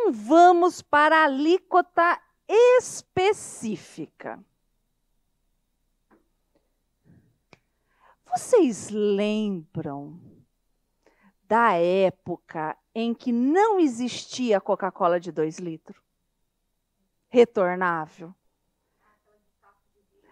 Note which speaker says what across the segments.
Speaker 1: Então, vamos para a alíquota específica. Vocês lembram da época em que não existia Coca-Cola de 2 litros? Retornável.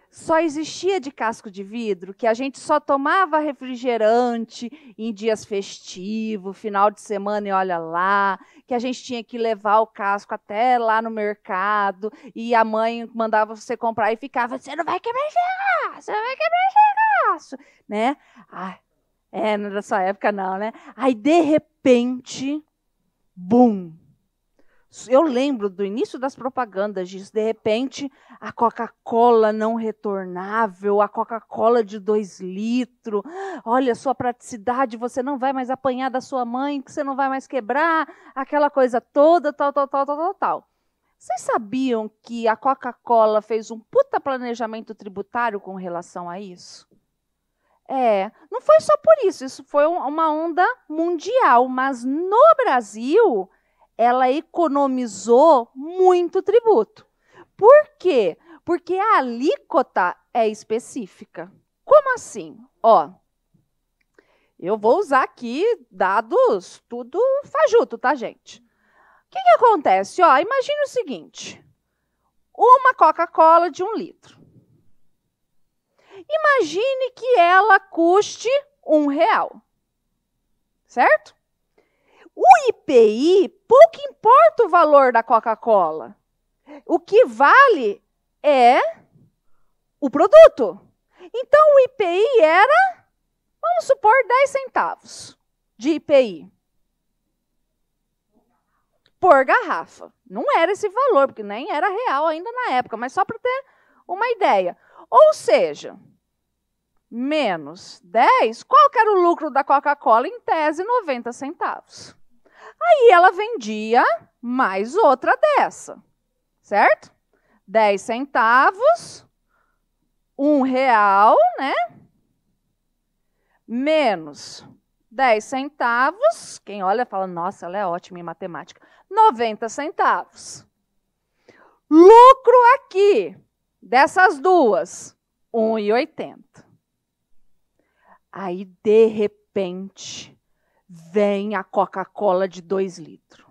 Speaker 1: Só existia de casco de vidro, que a gente só tomava refrigerante em dias festivos, final de semana e olha lá, que a gente tinha que levar o casco até lá no mercado, e a mãe mandava você comprar e ficava, você não vai quebrar esse negócio, você não vai quebrar esse negócio, né? Não era sua época não, né? Aí, de repente, bum! Eu lembro do início das propagandas disso. De repente, a Coca-Cola não retornável, a Coca-Cola de 2 litros. Olha, sua praticidade, você não vai mais apanhar da sua mãe, que você não vai mais quebrar, aquela coisa toda, tal. Vocês sabiam que a Coca-Cola fez um puta planejamento tributário com relação a isso? Não foi só por isso, isso foi uma onda mundial, mas no Brasil ela economizou muito tributo. Por quê? Porque a alíquota é específica. Como assim? Eu vou usar aqui dados tudo fajuto, tá, gente? O que acontece? Imagine o seguinte, uma Coca-Cola de 1 litro. Imagine que ela custe R$1, certo? O IPI, pouco importa o valor da Coca-Cola. O que vale é o produto. Então, o IPI era, vamos supor, 10 centavos de IPI. Por garrafa. Não era esse valor, porque nem era real ainda na época, mas só para ter uma ideia. Ou seja, menos 10, qual que era o lucro da Coca-Cola? Em tese, 90 centavos. Aí ela vendia mais outra dessa, certo? 10 centavos, R$1, né? Menos 10 centavos, quem olha fala, nossa, ela é ótima em matemática, 90 centavos. Lucro aqui, dessas duas, R$1,80. Aí, de repente, vem a Coca-Cola de 2 litros.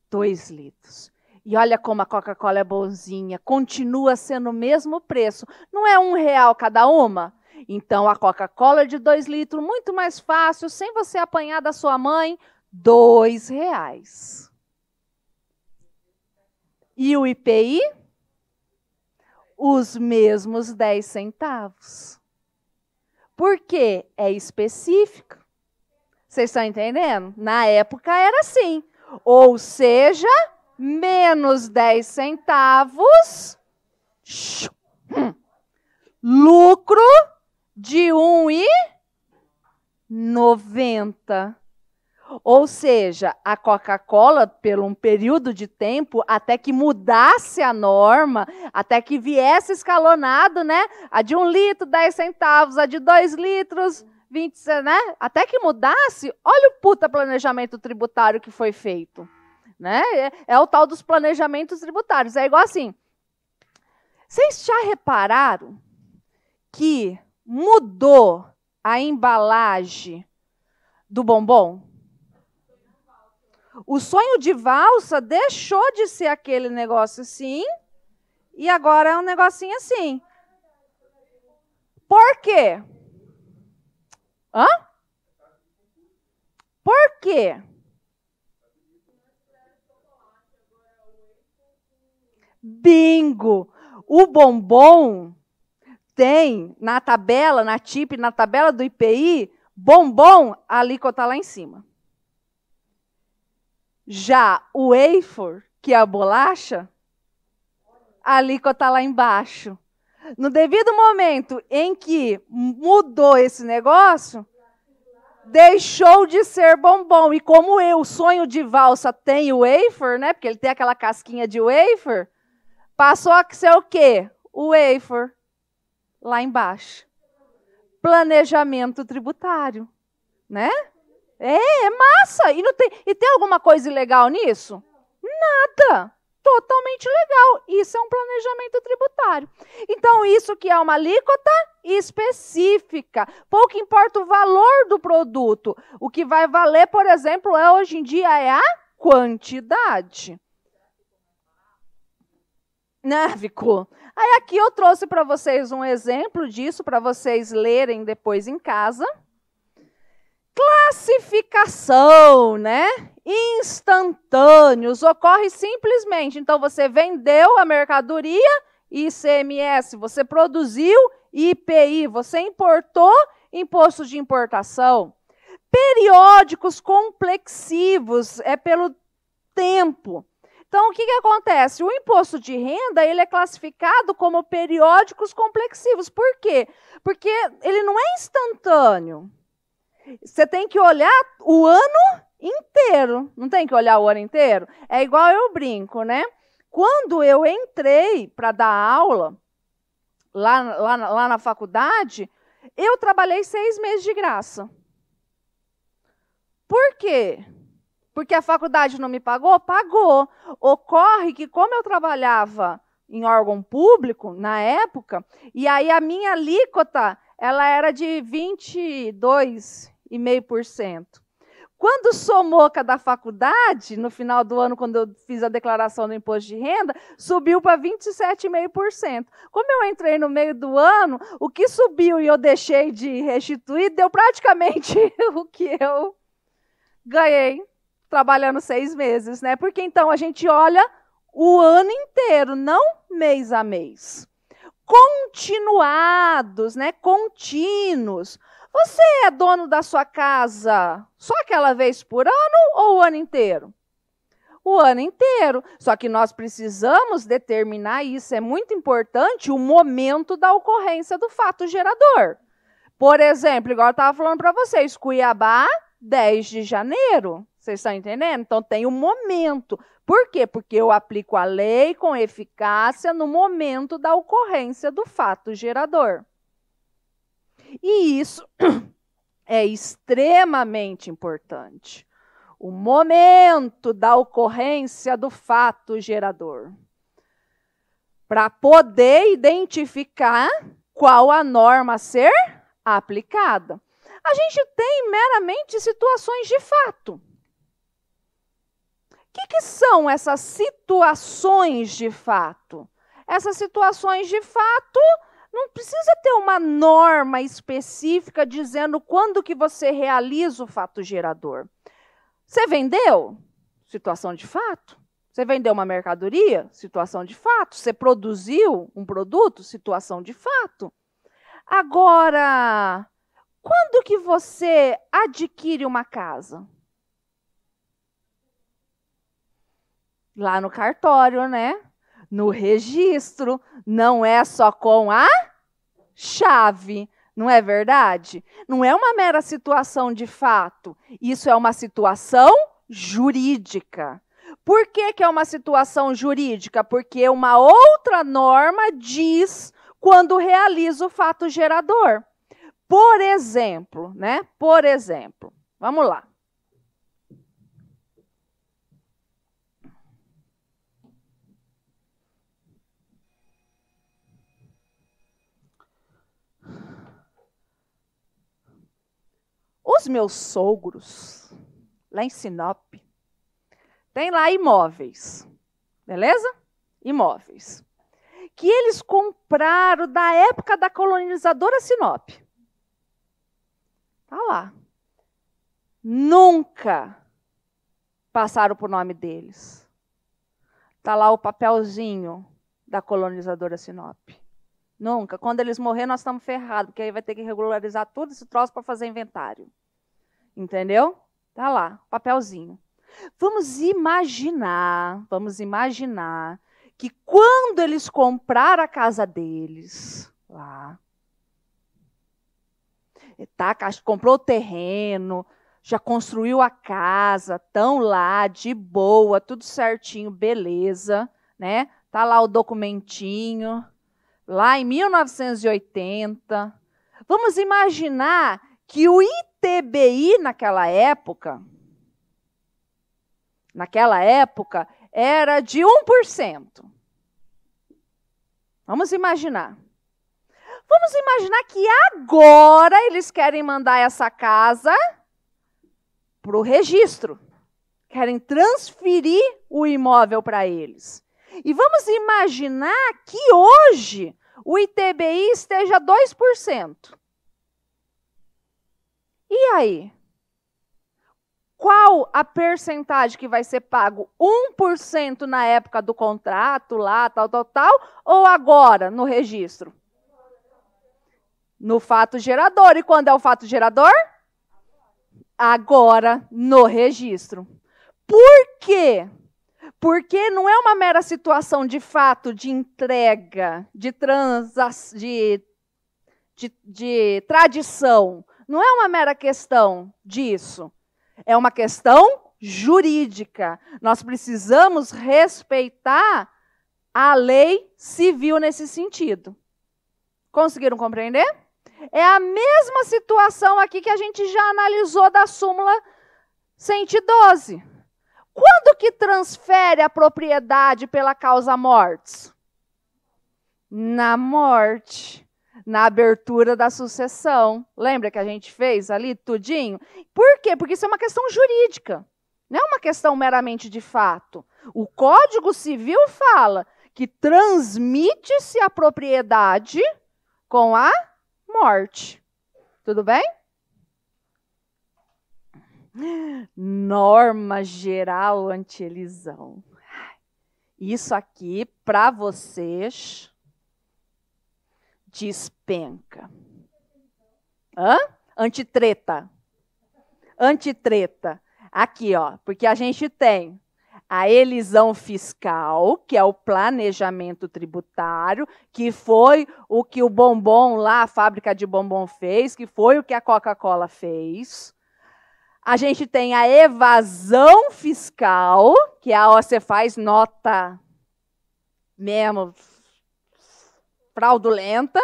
Speaker 1: 2 litros. E olha como a Coca-Cola é bonzinha, continua sendo o mesmo preço. Não é R$1 cada uma? Então, a Coca-Cola de 2 litros, muito mais fácil, sem você apanhar da sua mãe, R$2. E o IPI? Os mesmos 10 centavos. Por quê? É específico. Vocês estão entendendo? Na época era assim. Ou seja, menos 10 centavos, lucro de R$1,90. Ou seja, a Coca-Cola, por um período de tempo, até que mudasse a norma, até que viesse escalonado, né? A de 1 litro, 10 centavos, a de 2 litros, 20, né? Até que mudasse, olha o puta planejamento tributário que foi feito. Né? É o tal dos planejamentos tributários. É igual assim. Vocês já repararam que mudou a embalagem do bombom? O sonho de valsa deixou de ser aquele negócio assim e agora é um negocinho assim. Por quê? Por quê? Bingo! O bombom tem na tabela, na TIP, na tabela do IPI, bombom, a alíquota lá em cima. Já o wafer, que é a bolacha, a alíquota lá embaixo. No devido momento em que mudou esse negócio, deixou de ser bombom. E como o sonho de valsa tem o wafer, né? Porque ele tem aquela casquinha de wafer, passou a ser o quê? O wafer, lá embaixo. Planejamento tributário, né? É massa. E tem alguma coisa ilegal nisso? Nada. Totalmente legal. Isso é um planejamento tributário. Então, isso que é uma alíquota específica. Pouco importa o valor do produto. O que vai valer, por exemplo, hoje em dia é a quantidade. Né, Vicu? Aí aqui eu trouxe para vocês um exemplo disso, para vocês lerem depois em casa. Classificação, né? Instantâneos, ocorre simplesmente. Então, você vendeu a mercadoria, ICMS, você produziu, IPI, você importou, imposto de importação. Periódicos complexivos, é pelo tempo. Então, o que acontece? O imposto de renda, ele é classificado como periódicos complexivos. Por quê? Porque ele não é instantâneo. Você tem que olhar o ano inteiro. Não tem que olhar o ano inteiro? É igual eu brinco, né? Quando eu entrei para dar aula, lá na faculdade, eu trabalhei 6 meses de graça. Por quê? Porque a faculdade não me pagou? Pagou. Ocorre que, como eu trabalhava em órgão público, na época, e aí a minha alíquota, ela era de 22,5%. Quando somou com a da faculdade, no final do ano, quando eu fiz a declaração do imposto de renda, subiu para 27,5%. Como eu entrei no meio do ano, o que subiu e eu deixei de restituir, deu praticamente o que eu ganhei trabalhando 6 meses, né? Porque então a gente olha o ano inteiro, não mês a mês. Continuados, né? Contínuos. Você é dono da sua casa só aquela vez por ano ou o ano inteiro? O ano inteiro. Só que nós precisamos determinar isso, é muito importante, o momento da ocorrência do fato gerador. Por exemplo, igual eu estava falando para vocês, Cuiabá, 10 de janeiro. Vocês estão entendendo? Então, tem um momento. Por quê? Porque eu aplico a lei com eficácia no momento da ocorrência do fato gerador. E isso é extremamente importante. O momento da ocorrência do fato gerador. Para poder identificar qual a norma a ser aplicada. A gente tem meramente situações de fato. O que são essas situações de fato? Essas situações de fato não precisa ter uma norma específica dizendo quando que você realiza o fato gerador. Você vendeu? Situação de fato. Você vendeu uma mercadoria? Situação de fato. Você produziu um produto? Situação de fato. Agora, quando que você adquire uma casa? Lá no cartório, né? No registro. Não é só com a chave, não é verdade? Não é uma mera situação de fato. Isso é uma situação jurídica. Por que é uma situação jurídica? Porque uma outra norma diz quando realiza o fato gerador. Por exemplo, né? Por exemplo, vamos lá. Os meus sogros, lá em Sinop, tem lá imóveis, beleza? Imóveis. Que eles compraram da época da colonizadora Sinop. Está lá. Nunca passaram por nome deles. Está lá o papelzinho da colonizadora Sinop. Nunca. Quando eles morrerem, nós estamos ferrados, porque aí vai ter que regularizar tudo esse troço para fazer inventário. Entendeu? Está lá, papelzinho. Vamos imaginar que quando eles compraram a casa deles, lá, comprou o terreno, já construiu a casa, estão lá, de boa, tudo certinho, beleza, né? Tá lá o documentinho, lá em 1980. Vamos imaginar que o ITBI naquela época era de 1%. Vamos imaginar. Vamos imaginar que agora eles querem mandar essa casa para o registro. Querem transferir o imóvel para eles. E vamos imaginar que hoje o ITBI esteja 2%. E aí? Qual a percentagem que vai ser pago? 1% na época do contrato, lá, tal, ou agora, no registro? No fato gerador. E quando é o fato gerador? Agora, no registro. Por quê? Porque não é uma mera situação de fato, de entrega, de tradição. Não é uma mera questão disso. É uma questão jurídica. Nós precisamos respeitar a lei civil nesse sentido. Conseguiram compreender? É a mesma situação aqui que a gente já analisou da súmula 112. Quando que transfere a propriedade pela causa mortis? Na morte. Na abertura da sucessão. Lembra que a gente fez ali tudinho? Por quê? Porque isso é uma questão jurídica. Não é uma questão meramente de fato. O Código Civil fala que transmite-se a propriedade com a morte. Tudo bem? Norma geral anti-elisão. Isso aqui, para vocês, despenca. Antitreta. Antitreta. Aqui, ó, porque a gente tem a elisão fiscal, que é o planejamento tributário, que foi o que o bombom lá, a fábrica de bombom fez, que foi o que a Coca-Cola fez. A gente tem a evasão fiscal, que é você faz nota mesmo fraudulenta.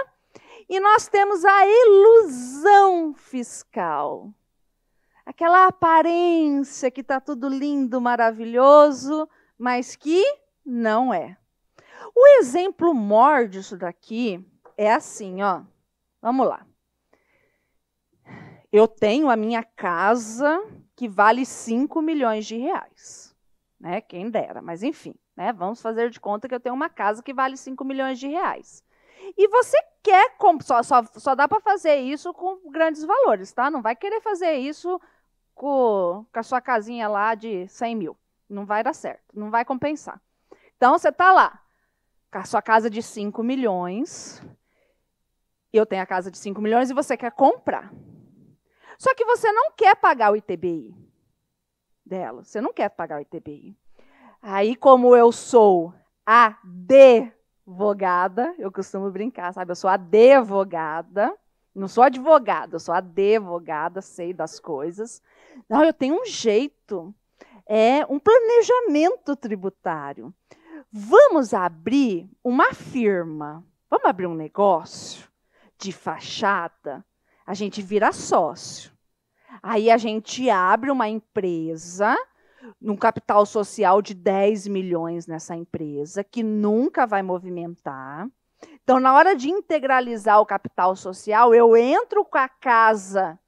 Speaker 1: E nós temos a ilusão fiscal. Aquela aparência que está tudo lindo, maravilhoso, mas que não é. O exemplo maior disso daqui é assim, ó. Vamos lá. Eu tenho a minha casa que vale 5 milhões de reais. Né? Quem dera, mas enfim. Né? Vamos fazer de conta que eu tenho uma casa que vale 5 milhões de reais. E você quer, só dá para fazer isso com grandes valores, tá? Não vai querer fazer isso com a sua casinha lá de 100 mil. Não vai dar certo, não vai compensar. Então, você está lá, com a sua casa de 5 milhões, eu tenho a casa de 5 milhões e você quer comprar. Só que você não quer pagar o ITBI dela, você não quer pagar o ITBI. Aí, como eu sou advogada, eu costumo brincar, sabe? Eu sou advogada, não sou advogada, eu sou advogada, sei das coisas. Não, eu tenho um jeito, um planejamento tributário. Vamos abrir uma firma, vamos abrir um negócio de fachada, a gente vira sócio. Aí a gente abre uma empresa, num capital social de 10 milhões nessa empresa, que nunca vai movimentar. Então, na hora de integralizar o capital social, eu entro com a casa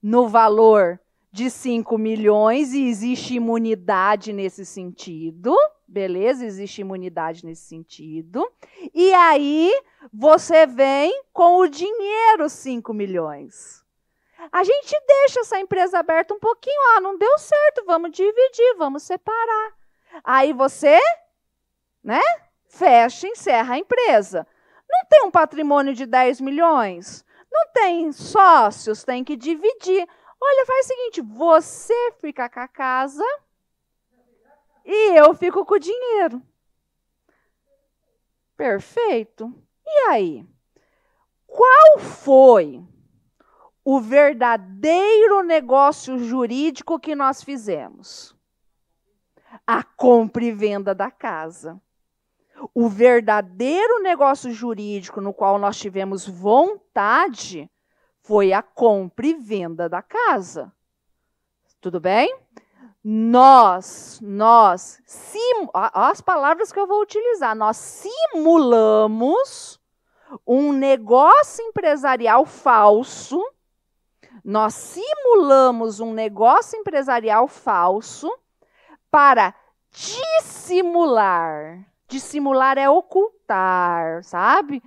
Speaker 1: no valor de 5 milhões e existe imunidade nesse sentido. Beleza? Existe imunidade nesse sentido. E aí, você vem com o dinheiro 5 milhões. A gente deixa essa empresa aberta um pouquinho, não deu certo, vamos dividir, vamos separar. Aí você, né, fecha, encerra a empresa. Não tem um patrimônio de 10 milhões? Não tem sócios, tem que dividir. Olha, faz o seguinte, você fica com a casa e eu fico com o dinheiro. Perfeito. E aí? Qual foi o verdadeiro negócio jurídico que nós fizemos? A compra e venda da casa. O verdadeiro negócio jurídico no qual nós tivemos vontade Foi a compra e venda da casa. Tudo bem? Nós as palavras que eu vou utilizar, nós simulamos um negócio empresarial falso, nós simulamos um negócio empresarial falso para dissimular. Dissimular é ocultar, sabe?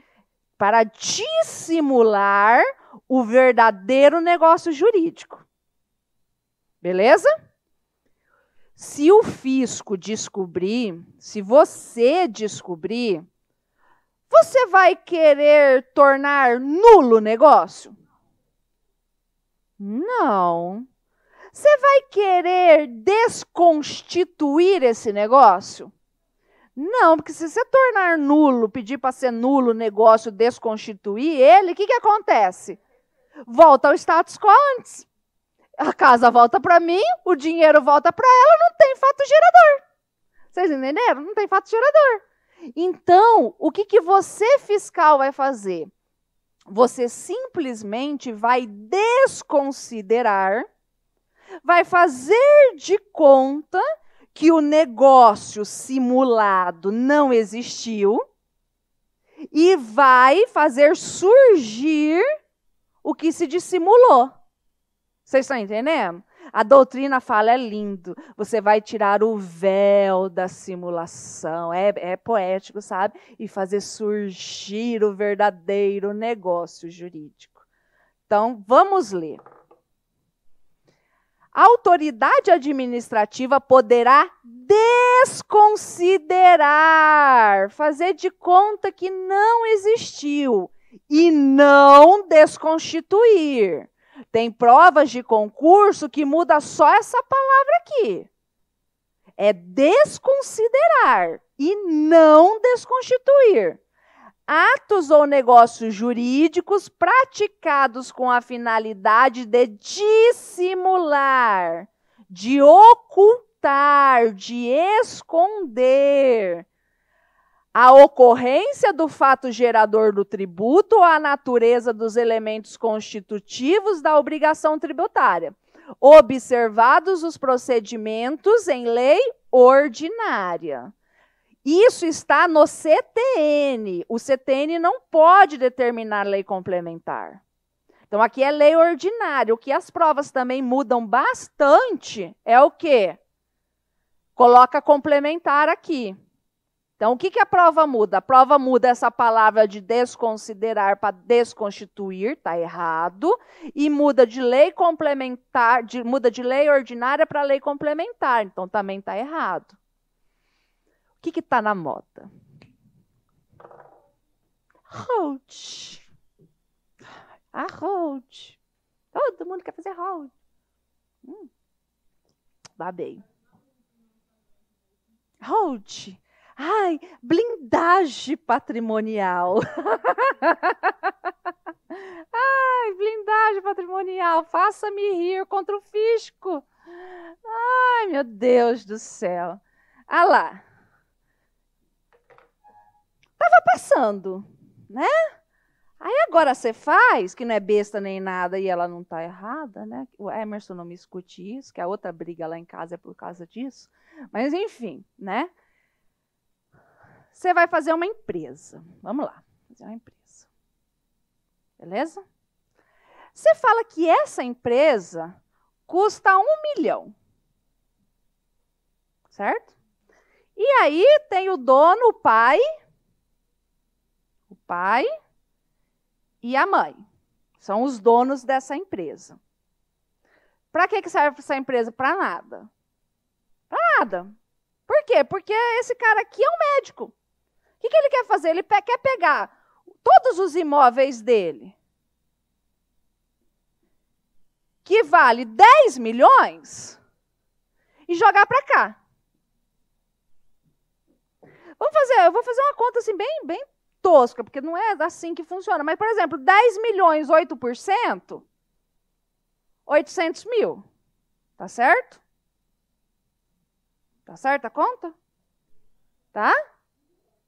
Speaker 1: Para dissimular o verdadeiro negócio jurídico. Beleza? Se o fisco descobrir, se você descobrir, você vai querer tornar nulo o negócio? Não. Você vai querer desconstituir esse negócio? Não, porque se você tornar nulo, pedir para ser nulo o negócio, desconstituir ele, o que acontece? Volta ao status quo antes. A casa volta para mim, o dinheiro volta para ela, não tem fato gerador. Vocês entenderam? Não tem fato gerador. Então, o que você, fiscal, vai fazer? Você simplesmente vai desconsiderar, vai fazer de conta que o negócio simulado não existiu e vai fazer surgir o que se dissimulou. Vocês estão entendendo? A doutrina fala, é lindo, você vai tirar o véu da simulação, é poético, sabe? E fazer surgir o verdadeiro negócio jurídico. Então, vamos ler. A autoridade administrativa poderá desconsiderar, fazer de conta que não existiu e não desconstituir. Tem provas de concurso que muda só essa palavra aqui. É desconsiderar e não desconstituir. Atos ou negócios jurídicos praticados com a finalidade de dissimular, de ocultar, de esconder a ocorrência do fato gerador do tributo ou a natureza dos elementos constitutivos da obrigação tributária, observados os procedimentos em lei ordinária. Isso está no CTN. O CTN não pode determinar lei complementar. Então, aqui é lei ordinária. O que as provas também mudam bastante é o quê? Coloca complementar aqui. Então, o que a prova muda? A prova muda essa palavra de desconsiderar para desconstituir, está errado, e muda de lei complementar, muda de lei ordinária para lei complementar, então também está errado. O que está na moda? Hold. A hold. Todo mundo quer fazer hold. Babei. Hold. Ai, blindagem patrimonial. Ai, blindagem patrimonial. Faça-me rir contra o fisco. Ai, meu Deus do céu. Ah lá. Estava passando, né? Aí agora você faz, que não é besta nem nada e ela não está errada, né? O Emerson não me escute isso, que a outra briga lá em casa é por causa disso. Mas enfim, né? Você vai fazer uma empresa. Vamos lá, fazer uma empresa. Beleza? Você fala que essa empresa custa 1 milhão. Certo? E aí tem o dono, o pai e a mãe. São os donos dessa empresa. Para que serve essa empresa? Para nada. Para nada. Por quê? Porque esse cara aqui é um médico. O que ele quer fazer? Ele quer pegar todos os imóveis dele, que vale 10 milhões, e jogar para cá. Eu vou fazer uma conta assim bem tosca, porque não é assim que funciona. Mas, por exemplo, 10 milhões, 8%, 800 mil. Tá certo? Tá certa a conta? Tá?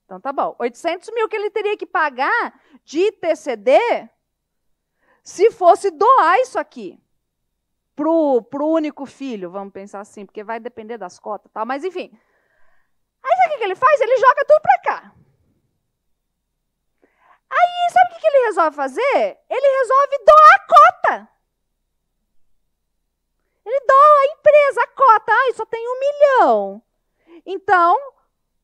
Speaker 1: Então tá bom. 800 mil que ele teria que pagar de ITCD se fosse doar isso aqui pro único filho, vamos pensar assim, porque vai depender das cotas e tal, mas enfim. Aí sabe o que ele faz? Ele joga tudo para cá. Aí sabe o que ele resolve fazer? Ele resolve doar a cota. Ele doa a empresa, a cota. Ai, só tem 1 milhão. Então,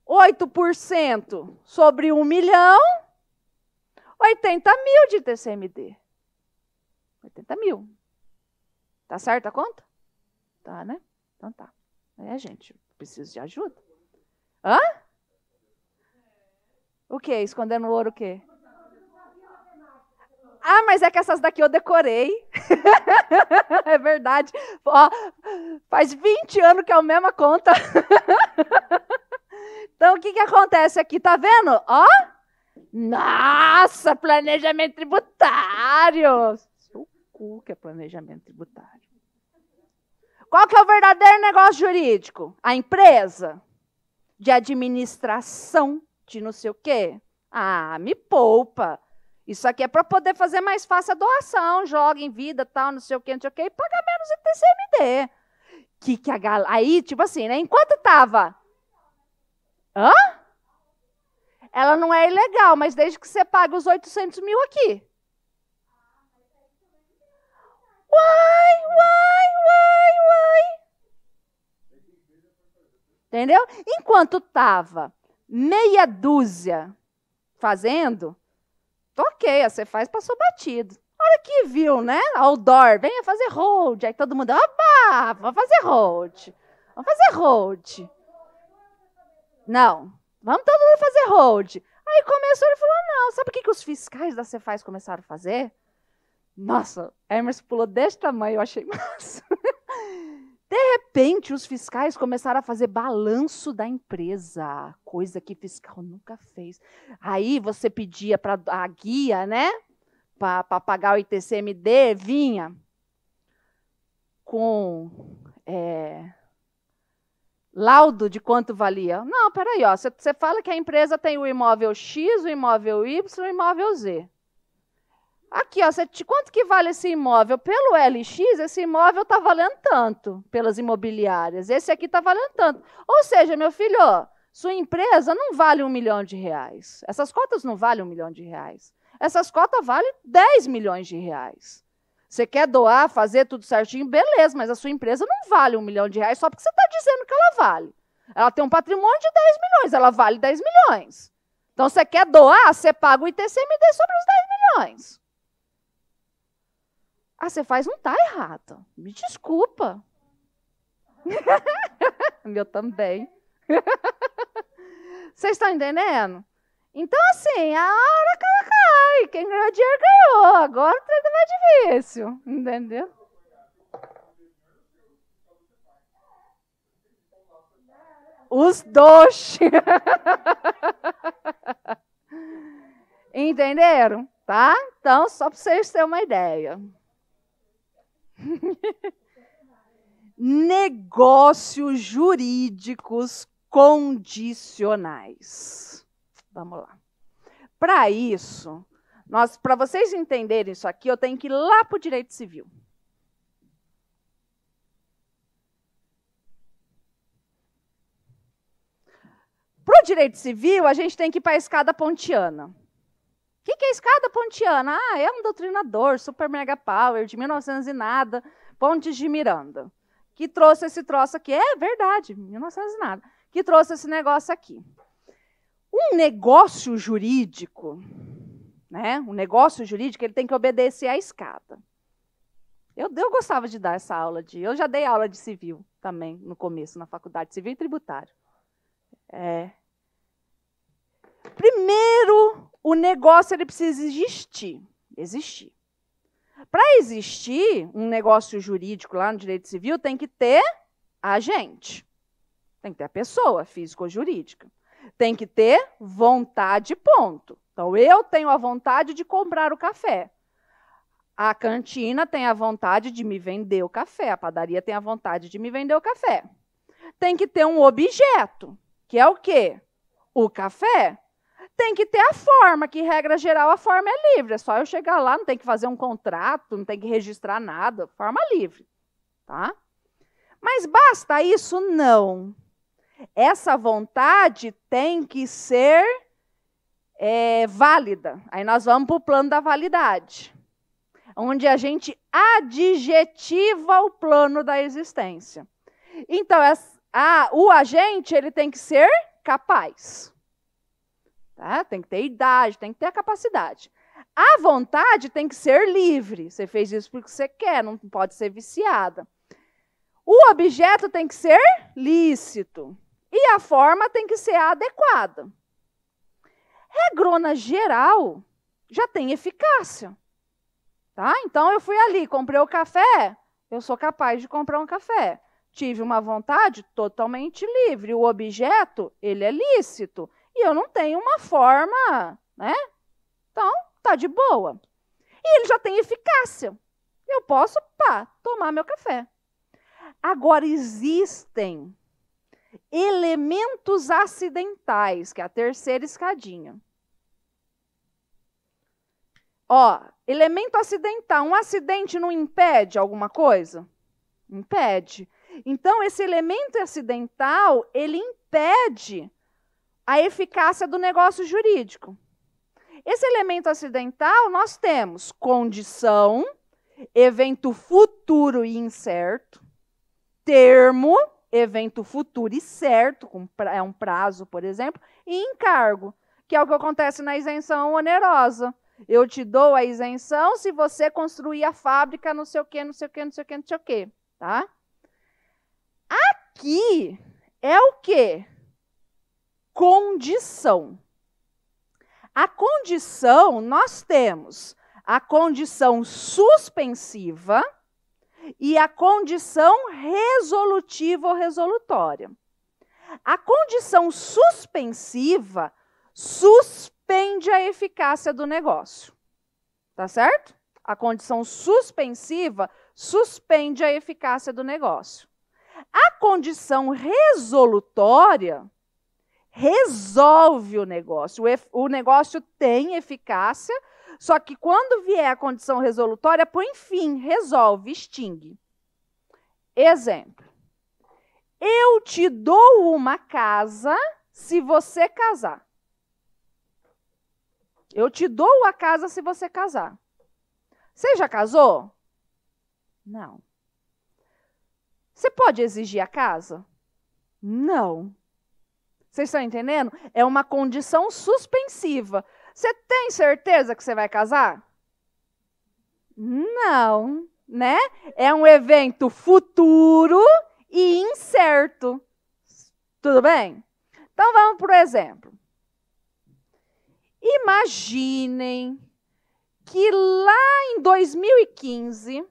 Speaker 1: 8% sobre 1 milhão, 80 mil de TCMD. 80 mil. Tá certo a conta? Tá, né? Então tá. É, gente, preciso de ajuda. Hã? O quê? Escondendo ouro o quê? Ah, mas é que essas daqui eu decorei. É verdade. Ó, faz 20 anos que é a mesma conta. Então, o que acontece aqui? Tá vendo? Ó. Nossa, planejamento tributário. Seu cu que é planejamento tributário. Qual que é o verdadeiro negócio jurídico? A empresa de administração de não sei o quê. Ah, me poupa. Isso aqui é para poder fazer mais fácil a doação, joga em vida, tal, não sei o quê, e paga menos ITCMD. Que a galera... Aí, tipo assim, né? Enquanto tava... Hã? Ela não é ilegal, mas desde que você pague os 800 mil aqui. Uai. Entendeu? Enquanto tava meia dúzia fazendo... Ok, a Cefaz passou batido. A hora que viu, né? Outdoor, venha fazer hold. Aí todo mundo, opa, vamos fazer hold. Vamos fazer hold. Não, vamos todo mundo fazer hold. Aí começou, ele falou, não, sabe o que os fiscais da Cefaz começaram a fazer? Nossa, Emerson pulou desse tamanho, eu achei massa. De repente, os fiscais começaram a fazer balanço da empresa, coisa que fiscal nunca fez. Aí você pedia para a guia, né, para pagar o ITCMD, vinha com laudo de quanto valia. Não, peraí, ó, você fala que a empresa tem o imóvel X, o imóvel Y, o imóvel Z. Aqui, ó, quanto que vale esse imóvel? Pelo LX, esse imóvel está valendo tanto, pelas imobiliárias. Esse aqui está valendo tanto. Ou seja, meu filho, ó, sua empresa não vale R$1 milhão. Essas cotas não valem R$1 milhão. Essas cotas valem R$10 milhões. Você quer doar, fazer tudo certinho, beleza, mas a sua empresa não vale R$1 milhão só porque você está dizendo que ela vale. Ela tem um patrimônio de 10 milhões, ela vale 10 milhões. Então, você quer doar, você paga o ITCMD sobre os 10 milhões. Ah, você faz, não está errado. Me desculpa. Meu também. Vocês estão entendendo? Então, assim, a hora que ela cai. Quem ganhou dinheiro, ganhou. Agora o trem é mais difícil. Entendeu? Os dois. Entenderam? Tá? Então, só para vocês terem uma ideia. Negócios jurídicos condicionais. Vamos lá. Para isso, para vocês entenderem isso aqui, eu tenho que ir lá para o direito civil. Para o direito civil, a gente tem que ir para a escada pontiana. O que é a escada pontiana? Ah, é um doutrinador, super mega power, de 1900 e nada, Pontes de Miranda, que trouxe esse troço aqui. É verdade, 1900 e nada. Que trouxe esse negócio aqui. Um negócio jurídico, né? Um negócio jurídico, ele tem que obedecer à escada. Eu gostava de dar essa aula eu já dei aula de civil também, no começo, na faculdade, civil e tributário. Primeiro, o negócio ele precisa existir. Para existir um negócio jurídico lá no direito civil, tem que ter agente. Tem que ter a pessoa, física ou jurídica. Tem que ter vontade, ponto. Então, eu tenho a vontade de comprar o café. A cantina tem a vontade de me vender o café. A padaria tem a vontade de me vender o café. Tem que ter um objeto, que é o quê? O café. Tem que ter a forma, que regra geral a forma é livre. É só eu chegar lá, não tem que fazer um contrato, não tem que registrar nada. Forma livre, tá? Mas basta isso? Não. Essa vontade tem que ser válida. Aí nós vamos para o plano da validade, onde a gente adjetiva o plano da existência. Então, o agente ele tem que ser capaz. Tá? Tem que ter idade, tem que ter a capacidade. A vontade tem que ser livre. Você fez isso porque você quer, não pode ser viciada. O objeto tem que ser lícito. E a forma tem que ser adequada. Regrona geral já tem eficácia. Tá? Então, eu fui ali, comprei o café, eu sou capaz de comprar um café. Tive uma vontade totalmente livre. O objeto, ele é lícito. E eu não tenho uma forma, né? Então, tá de boa. E ele já tem eficácia. Eu posso, tomar meu café. Agora, existem elementos acidentais, que é a terceira escadinha. Elemento acidental. Um acidente não impede alguma coisa? Impede. Então, esse elemento acidental, ele impede a eficácia do negócio jurídico. Esse elemento acidental, nós temos condição, evento futuro e incerto, termo, evento futuro e certo, é um prazo, por exemplo, e encargo, que é o que acontece na isenção onerosa. Eu te dou a isenção se você construir a fábrica, não sei o quê, não sei o quê, não sei o quê, não sei o quê. Tá? Aqui é o quê? Condição. A condição, nós temos a condição suspensiva e a condição resolutiva ou resolutória. A condição suspensiva suspende a eficácia do negócio. Tá certo? A condição suspensiva suspende a eficácia do negócio. A condição resolutória resolve o negócio. O negócio tem eficácia, só que quando vier a condição resolutória, põe fim, resolve, extingue. Exemplo. Eu te dou uma casa se você casar. Eu te dou a casa se você casar. Você já casou? Não. Você pode exigir a casa? Não. Vocês estão entendendo? É uma condição suspensiva. Você tem certeza que você vai casar? Não, né? É um evento futuro e incerto. Tudo bem? Então, vamos para o exemplo. Imaginem que lá em 2015,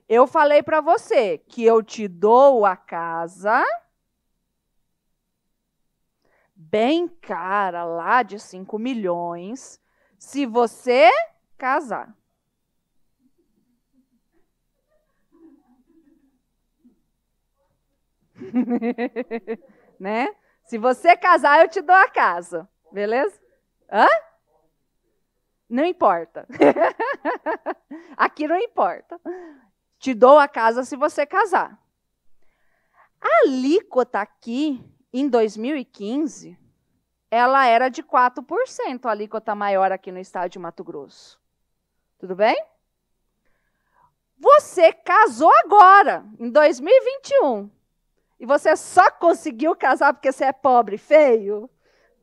Speaker 1: eu falei para você que eu te dou a casa bem cara, lá de 5 milhões, se você casar. Né? Se você casar, eu te dou a casa. Beleza? Hã? Não importa. Aqui não importa. Te dou a casa se você casar. A alíquota aqui, em 2015, ela era de 4%, a alíquota maior aqui no estado de Mato Grosso. Tudo bem? Você casou agora, em 2021. E você só conseguiu casar porque você é pobre e feio?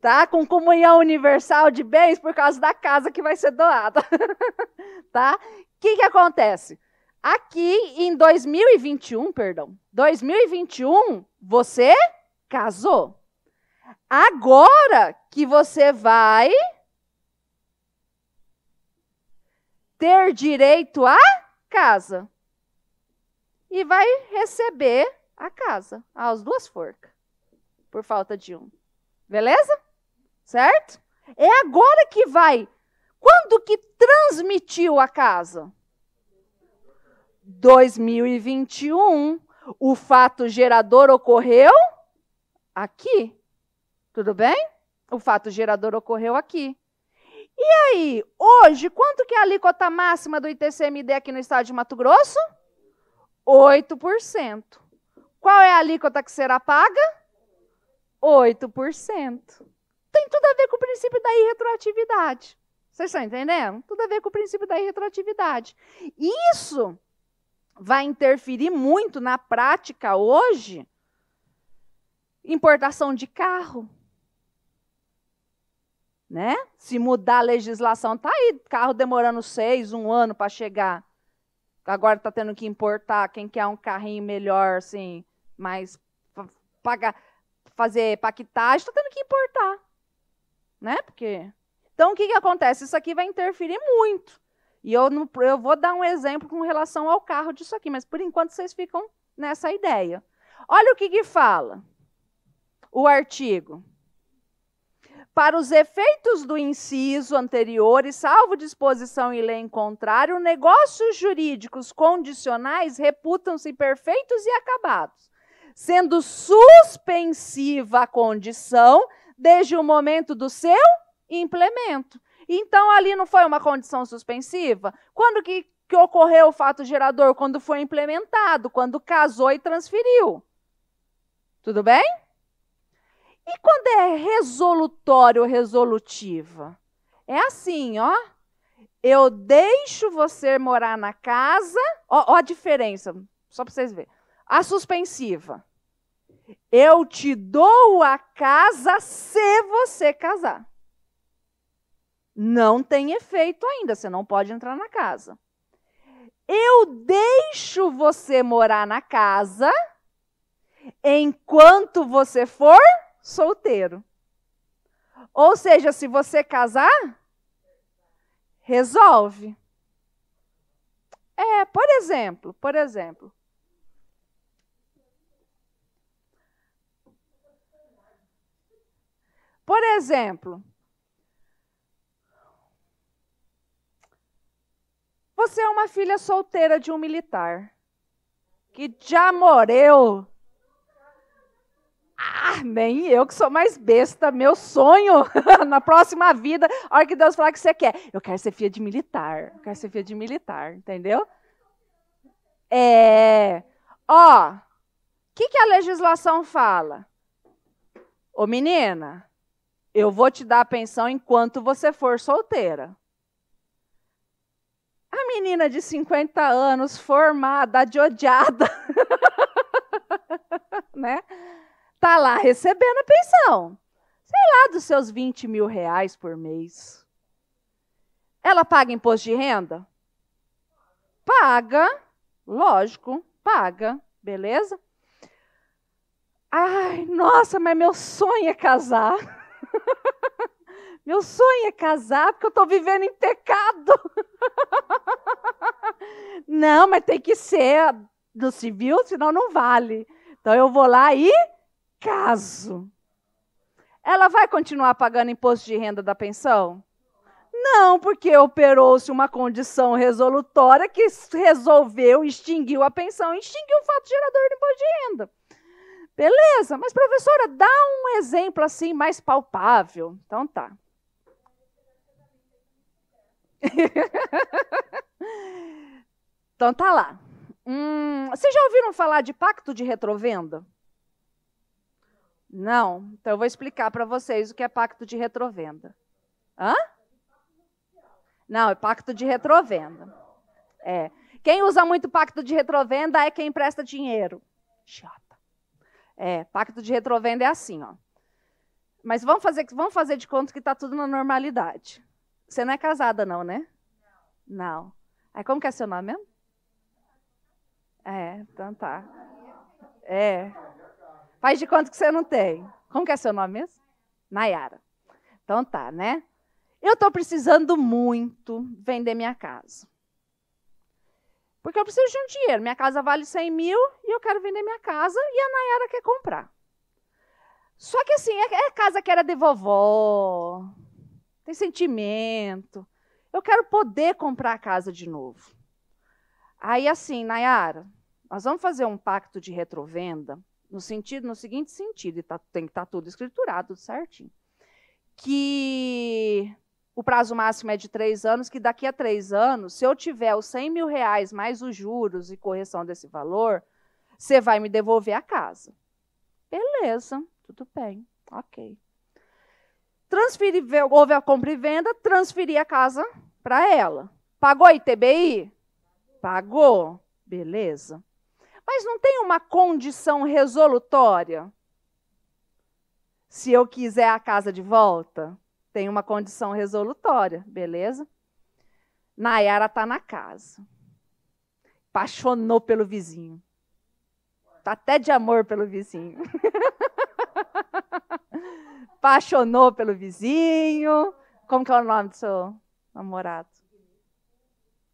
Speaker 1: Tá? Com comunhão universal de bens por causa da casa que vai ser doada. Tá? O que acontece? Aqui em 2021, você casou. Agora que você vai ter direito à casa. E vai receber a casa, as 2 forcas, por falta de um. Beleza? Certo? É agora que vai. Quando que transmitiu a casa? 2021. O fato gerador ocorreu aqui. Tudo bem? O fato gerador ocorreu aqui. E aí, hoje, quanto que é a alíquota máxima do ITCMD aqui no estado de Mato Grosso? 8%. Qual é a alíquota que será paga? 8%. Tem tudo a ver com o princípio da irretroatividade. Vocês estão entendendo? Tudo a ver com o princípio da irretroatividade. Isso vai interferir muito na prática hoje, importação de carro. Né? Se mudar a legislação, tá aí, carro demorando 1 ano para chegar. Agora está tendo que importar, quem quer um carrinho melhor, assim, mais fazer paquetagem, está tendo que importar. Né? Porque... Então, o que acontece? Isso aqui vai interferir muito. E eu vou dar um exemplo com relação ao carro disso aqui, mas por enquanto vocês ficam nessa ideia. Olha o que fala o artigo. Para os efeitos do inciso anterior, e salvo disposição em lei em contrário, negócios jurídicos condicionais reputam-se perfeitos e acabados, sendo suspensiva a condição desde o momento do seu implemento. Então, ali não foi uma condição suspensiva? Quando que ocorreu o fato gerador? Quando foi implementado, quando casou e transferiu. Tudo bem? E quando é resolutório ou resolutiva? É assim, ó. Eu deixo você morar na casa. Ó a diferença, só para vocês verem. A suspensiva. Eu te dou a casa se você casar. Não tem efeito ainda, você não pode entrar na casa. Eu deixo você morar na casa enquanto você for solteiro. Ou seja, se você casar, resolve. Por exemplo. Você é uma filha solteira de um militar que já morreu. Nem eu que sou mais besta. Meu sonho na próxima vida, a hora que Deus falar que você quer. Eu quero ser filha de militar. Entendeu? Ó, o que a legislação fala? Ô menina, eu vou te dar a pensão enquanto você for solteira. A menina de 50 anos, formada, adiodeada, né? Tá lá recebendo a pensão. Sei lá, dos seus 20 mil reais por mês. Ela paga imposto de renda? Paga, lógico, paga, beleza? Ai, nossa, mas meu sonho é casar. Meu sonho é casar porque eu estou vivendo em pecado. Não, mas tem que ser no civil, senão não vale. Então eu vou lá e caso. Ela vai continuar pagando imposto de renda da pensão? Não, porque operou-se uma condição resolutória que resolveu, extinguiu a pensão, extinguiu o fato gerador do imposto de renda. Beleza, mas professora, dá um exemplo assim mais palpável. Então tá. Então tá lá. Vocês já ouviram falar de pacto de retrovenda? Não? Então eu vou explicar para vocês o que é pacto de retrovenda. Hã? Não, é pacto de retrovenda. Quem usa muito pacto de retrovenda é quem empresta dinheiro. Chata. Pacto de retrovenda é assim, ó. Mas vamos fazer de conta que está tudo na normalidade. Você não é casada, não, né? Não. Aí como que é seu nome mesmo? Então tá. Faz de conta que você não tem. Como que é seu nome mesmo? Nayara. Então tá, né? Eu estou precisando muito vender minha casa. Porque eu preciso de um dinheiro. Minha casa vale 100 mil e eu quero vender minha casa e a Nayara quer comprar. Só que assim, é casa que era de vovó, tem sentimento. Eu quero poder comprar a casa de novo. Aí assim, Nayara, nós vamos fazer um pacto de retrovenda No seguinte sentido, e tem que estar tudo escriturado, tudo certinho. Que o prazo máximo é de 3 anos, que daqui a 3 anos, se eu tiver os 100 mil reais mais os juros e correção desse valor, você vai me devolver a casa. Beleza, tudo bem, ok. Houve a compra e venda, transferi a casa para ela. Pagou ITBI? Pagou, beleza. Mas não tem uma condição resolutória? Se eu quiser a casa de volta, tem uma condição resolutória, beleza? Nayara está na casa. Apaixonou pelo vizinho. Está até de amor pelo vizinho. Apaixonou pelo vizinho. Como que é o nome do seu namorado?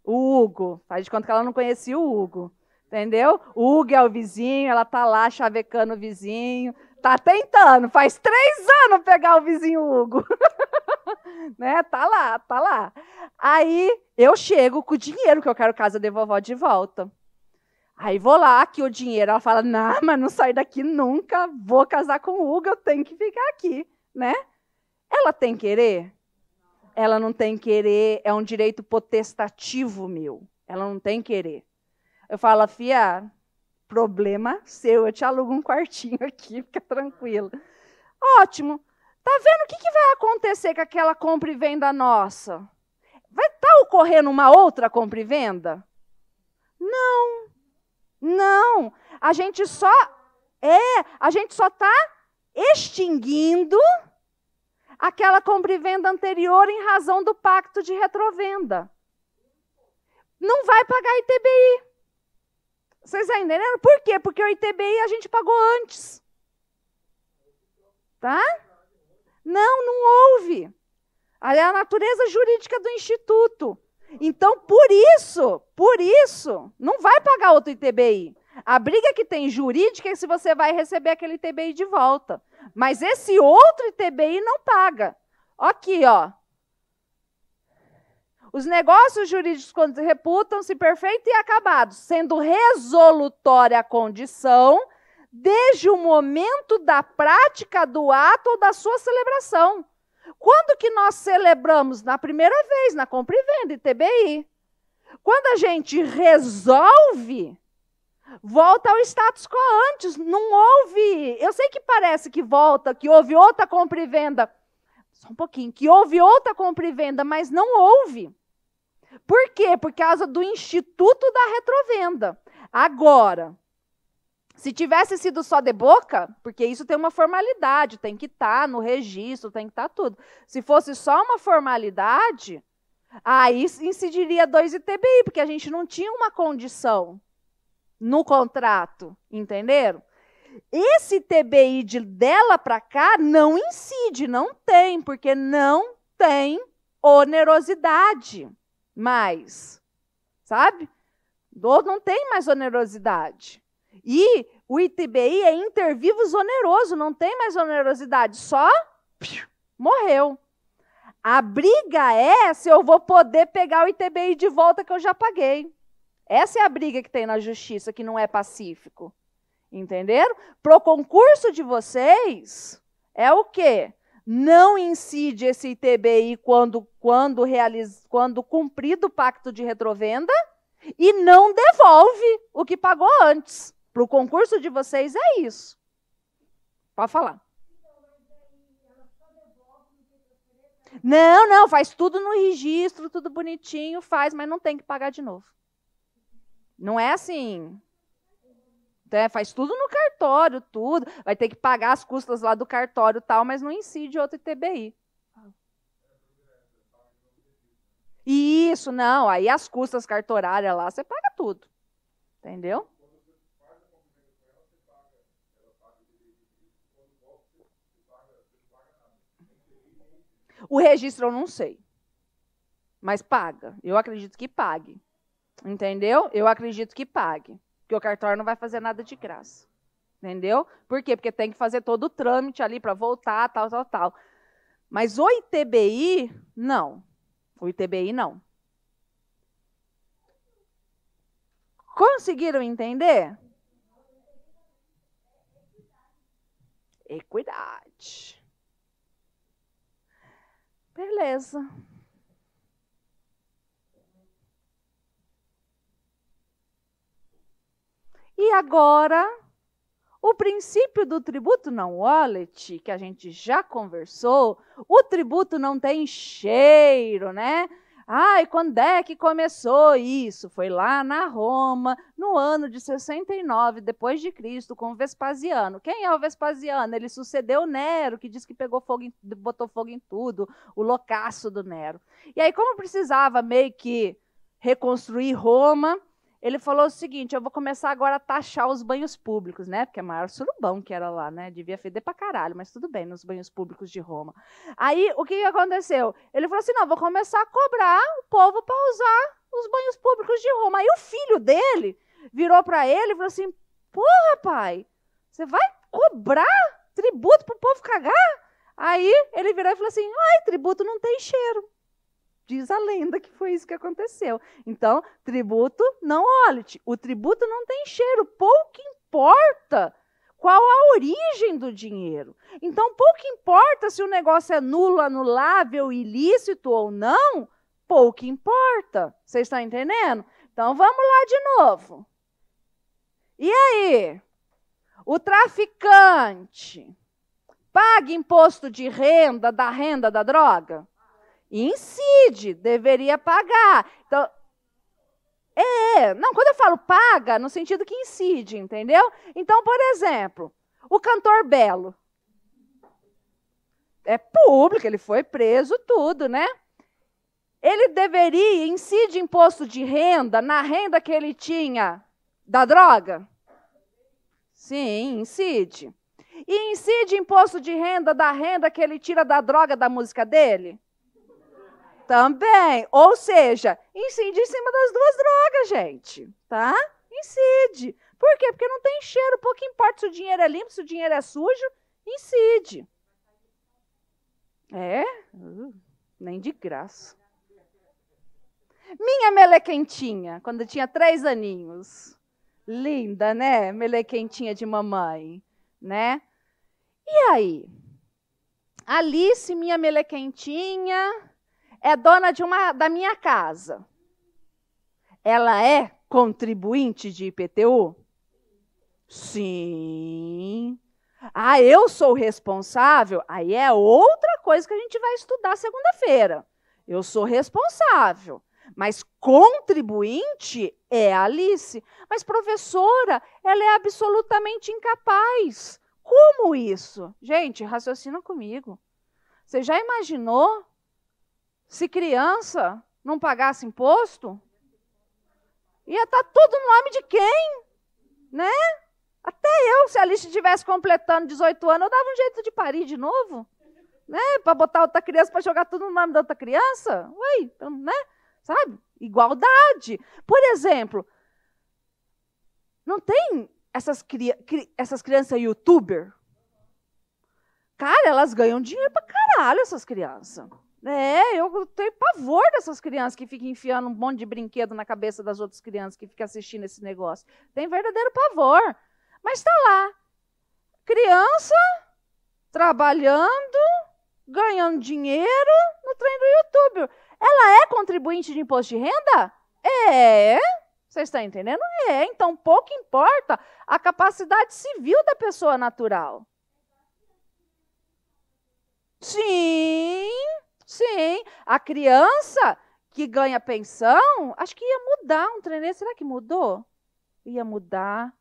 Speaker 1: O Hugo. Faz de conta que ela não conhecia o Hugo. Entendeu? O Hugo é o vizinho, ela está lá chavecando o vizinho. Está tentando, faz 3 anos pegar o vizinho Hugo. Né? Tá lá, tá lá. Aí eu chego com o dinheiro, que eu quero casa de vovó de volta. Aí vou lá, aqui o dinheiro, ela fala, não, mas não saio daqui nunca, vou casar com o Hugo, eu tenho que ficar aqui, né? Ela tem querer? Ela não tem querer, é um direito potestativo meu. Ela não tem querer. Eu falo, fia, problema seu, eu te alugo um quartinho aqui, fica tranquilo. Ótimo. Tá vendo o que vai acontecer com aquela compra e venda nossa? Vai estar ocorrendo uma outra compra e venda? Não. Não. A gente só está extinguindo aquela compra e venda anterior em razão do pacto de retrovenda. Não vai pagar ITBI. Vocês estão entendendo? Por quê? Porque o ITBI a gente pagou antes. Tá? Não houve. É a natureza jurídica do Instituto. Então, por isso, não vai pagar outro ITBI. A briga que tem jurídica é se você vai receber aquele ITBI de volta. Mas esse outro ITBI não paga. Aqui, ó. Os negócios jurídicos reputam-se perfeitos e acabados, sendo resolutória a condição desde o momento da prática do ato ou da sua celebração. Quando que nós celebramos? Na primeira vez, na compra e venda, ITBI. Quando a gente resolve, volta ao status quo antes. Não houve. Eu sei que parece que volta, que houve outra compra e venda. Só um pouquinho. Que houve outra compra e venda, mas não houve. Por quê? Por causa do Instituto da Retrovenda. Agora, se tivesse sido só de boca, porque isso tem uma formalidade, tem que estar no registro, tem que estar tudo. Se fosse só uma formalidade, aí incidiria 2 ITBI, porque a gente não tinha uma condição no contrato, entenderam? Esse ITBI dela para cá não incide, não tem, porque não tem onerosidade mais, sabe? Não tem mais onerosidade. E o ITBI é inter vivos oneroso, não tem mais onerosidade, só morreu. A briga é se eu vou poder pegar o ITBI de volta que eu já paguei. Essa é a briga que tem na justiça, que não é pacífico. Entenderam? Pro concurso de vocês, é o quê? Não incide esse ITBI quando cumprido o pacto de retrovenda e não devolve o que pagou antes. Para o concurso de vocês é isso. Pode falar. Não, faz tudo no registro, tudo bonitinho, faz, mas não tem que pagar de novo. Não é assim. Faz tudo no cartório, tudo. Vai ter que pagar as custas lá do cartório e tal, mas não incide outro ITBI. Isso, não. Aí as custas cartorárias lá, você paga tudo. Entendeu? O registro eu não sei. Mas paga. Eu acredito que pague. Entendeu? Eu acredito que pague. Porque o cartório não vai fazer nada de graça. Entendeu? Por quê? Porque tem que fazer todo o trâmite ali para voltar, tal. Mas o ITBI, não. O ITBI, não. Conseguiram entender? Equidade. Beleza. E agora, o princípio do tributo não wallet, que a gente já conversou, o tributo não tem cheiro, né? Ai, quando é que começou isso? Foi lá na Roma, no ano de 69 depois de Cristo, com Vespasiano. Quem é o Vespasiano? Ele sucedeu Nero, que diz que pegou fogo, botou fogo em tudo, o loucaço do Nero. E aí, como precisava meio que reconstruir Roma, ele falou o seguinte: eu vou começar agora a taxar os banhos públicos, né? Porque é o maior surubão que era lá, né? Devia feder pra caralho, mas tudo bem, nos banhos públicos de Roma. Aí, o que aconteceu? Ele falou assim: não, vou começar a cobrar o povo para usar os banhos públicos de Roma. Aí o filho dele virou para ele e falou assim: porra, pai, você vai cobrar tributo pro povo cagar? Aí ele virou e falou assim: ai, tributo não tem cheiro. Diz a lenda que foi isso que aconteceu. Então, tributo não wallet. O tributo não tem cheiro. Pouco importa qual a origem do dinheiro. Então, pouco importa se o negócio é nulo, anulável, ilícito ou não. Pouco importa. Vocês estão entendendo? Então, vamos lá de novo. E aí? O traficante paga imposto de renda da droga? Incide, deveria pagar. Então, não, quando eu falo paga, no sentido que incide, entendeu? Então, por exemplo, o cantor Belo. É público, ele foi preso, tudo, né? Ele deveria, incide imposto de renda na renda que ele tinha da droga? Sim, incide. E incide imposto de renda da renda que ele tira da droga da música dele? Também. Ou seja, incide em cima das duas drogas, gente. Tá? Incide. Por quê? Porque não tem cheiro. Pouco importa se o dinheiro é limpo, se o dinheiro é sujo. Incide. Nem de graça. Minha melequentinha, quando eu tinha 3 aninhos. Linda, né? Melequentinha de mamãe. Né? E aí? Alice, minha melequentinha, é dona da minha casa. Ela é contribuinte de IPTU? Sim. Ah, eu sou responsável? Aí é outra coisa que a gente vai estudar segunda-feira. Eu sou responsável. Mas contribuinte é a Alice. Mas, professora, ela é absolutamente incapaz. Como isso? Gente, raciocina comigo. Você já imaginou se criança não pagasse imposto? Ia estar tudo no nome de quem? Né? Até eu, se a Alice estivesse completando 18 anos, eu dava um jeito de parir de novo. Né? Para botar outra criança, para jogar tudo no nome da outra criança? Ué, então, né? Sabe? Igualdade. Por exemplo, não tem essas crianças youtuber? Cara, elas ganham dinheiro pra caralho, essas crianças. Eu tenho pavor dessas crianças que ficam enfiando um monte de brinquedo na cabeça das outras crianças que ficam assistindo esse negócio. Tem verdadeiro pavor. Mas está lá. Criança trabalhando, ganhando dinheiro no trem do YouTube. Ela é contribuinte de imposto de renda? É. Vocês estão entendendo? É. Então, pouco importa a capacidade civil da pessoa natural. Sim, sim. A criança que ganha pensão, acho que ia mudar um trem. Será que mudou? Ia mudar.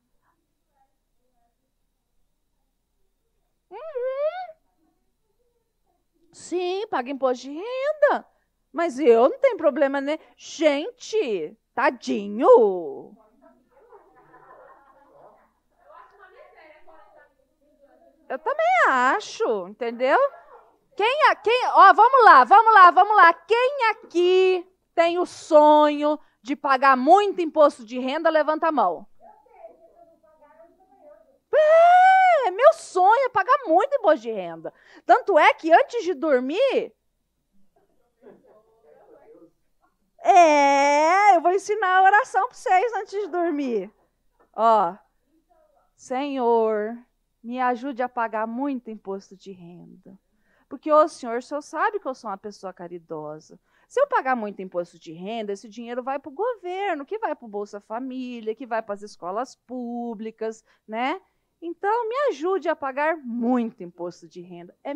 Speaker 1: Sim, paga imposto de renda. Mas eu não tenho problema, né? Gente, tadinho. Eu também acho, entendeu? Vamos lá. Quem aqui tem o sonho de pagar muito imposto de renda, levanta a mão. Meu sonho é pagar muito imposto de renda. Tanto é que antes de dormir, eu vou ensinar a oração para vocês antes de dormir. Ó, Senhor, me ajude a pagar muito imposto de renda. Porque o senhor sabe que eu sou uma pessoa caridosa. Se eu pagar muito imposto de renda, esse dinheiro vai para o governo, que vai para o Bolsa Família, que vai para as escolas públicas, né? Então, me ajude a pagar muito imposto de renda. É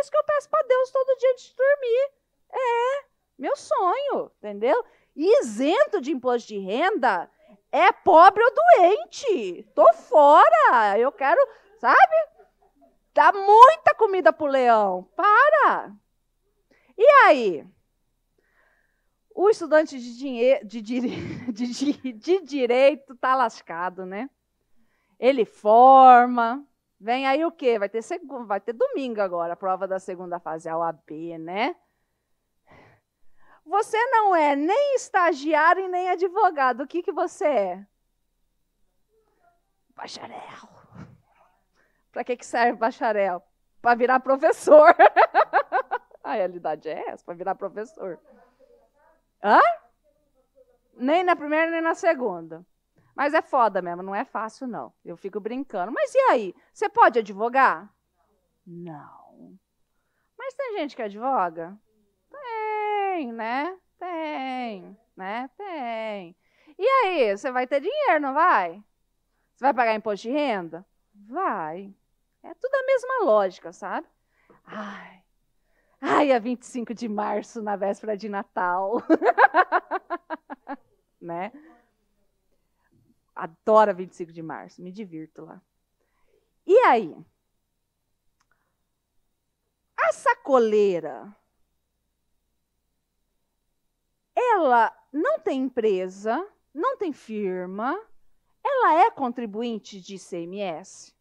Speaker 1: isso que eu peço para Deus todo dia antes de dormir. É meu sonho, entendeu? E isento de imposto de renda é pobre ou doente. Tô fora. Eu quero, sabe? Dá muita comida pro leão. Para. E aí? O estudante de direito tá lascado, né? Ele forma. Vem aí o quê? Vai ter domingo agora, a prova da segunda fase, a OAB, né? Você não é nem estagiário e nem advogado. O que você é? Bacharel. Para que serve bacharel? Para virar professor. A realidade é essa, para virar professor. Hã? Nem na primeira, nem na segunda. Mas é foda mesmo, não é fácil, não. Eu fico brincando. Mas e aí? Você pode advogar? Não. Mas tem gente que advoga? Tem, né? Tem, né? Tem. E aí, você vai ter dinheiro, não vai? Você vai pagar imposto de renda? Vai. É tudo a mesma lógica, sabe? Ai, é 25 de março, na véspera de Natal. Né? Adoro 25 de março, me divirto lá. E aí? A sacoleira, ela não tem empresa, não tem firma, ela é contribuinte de ICMS?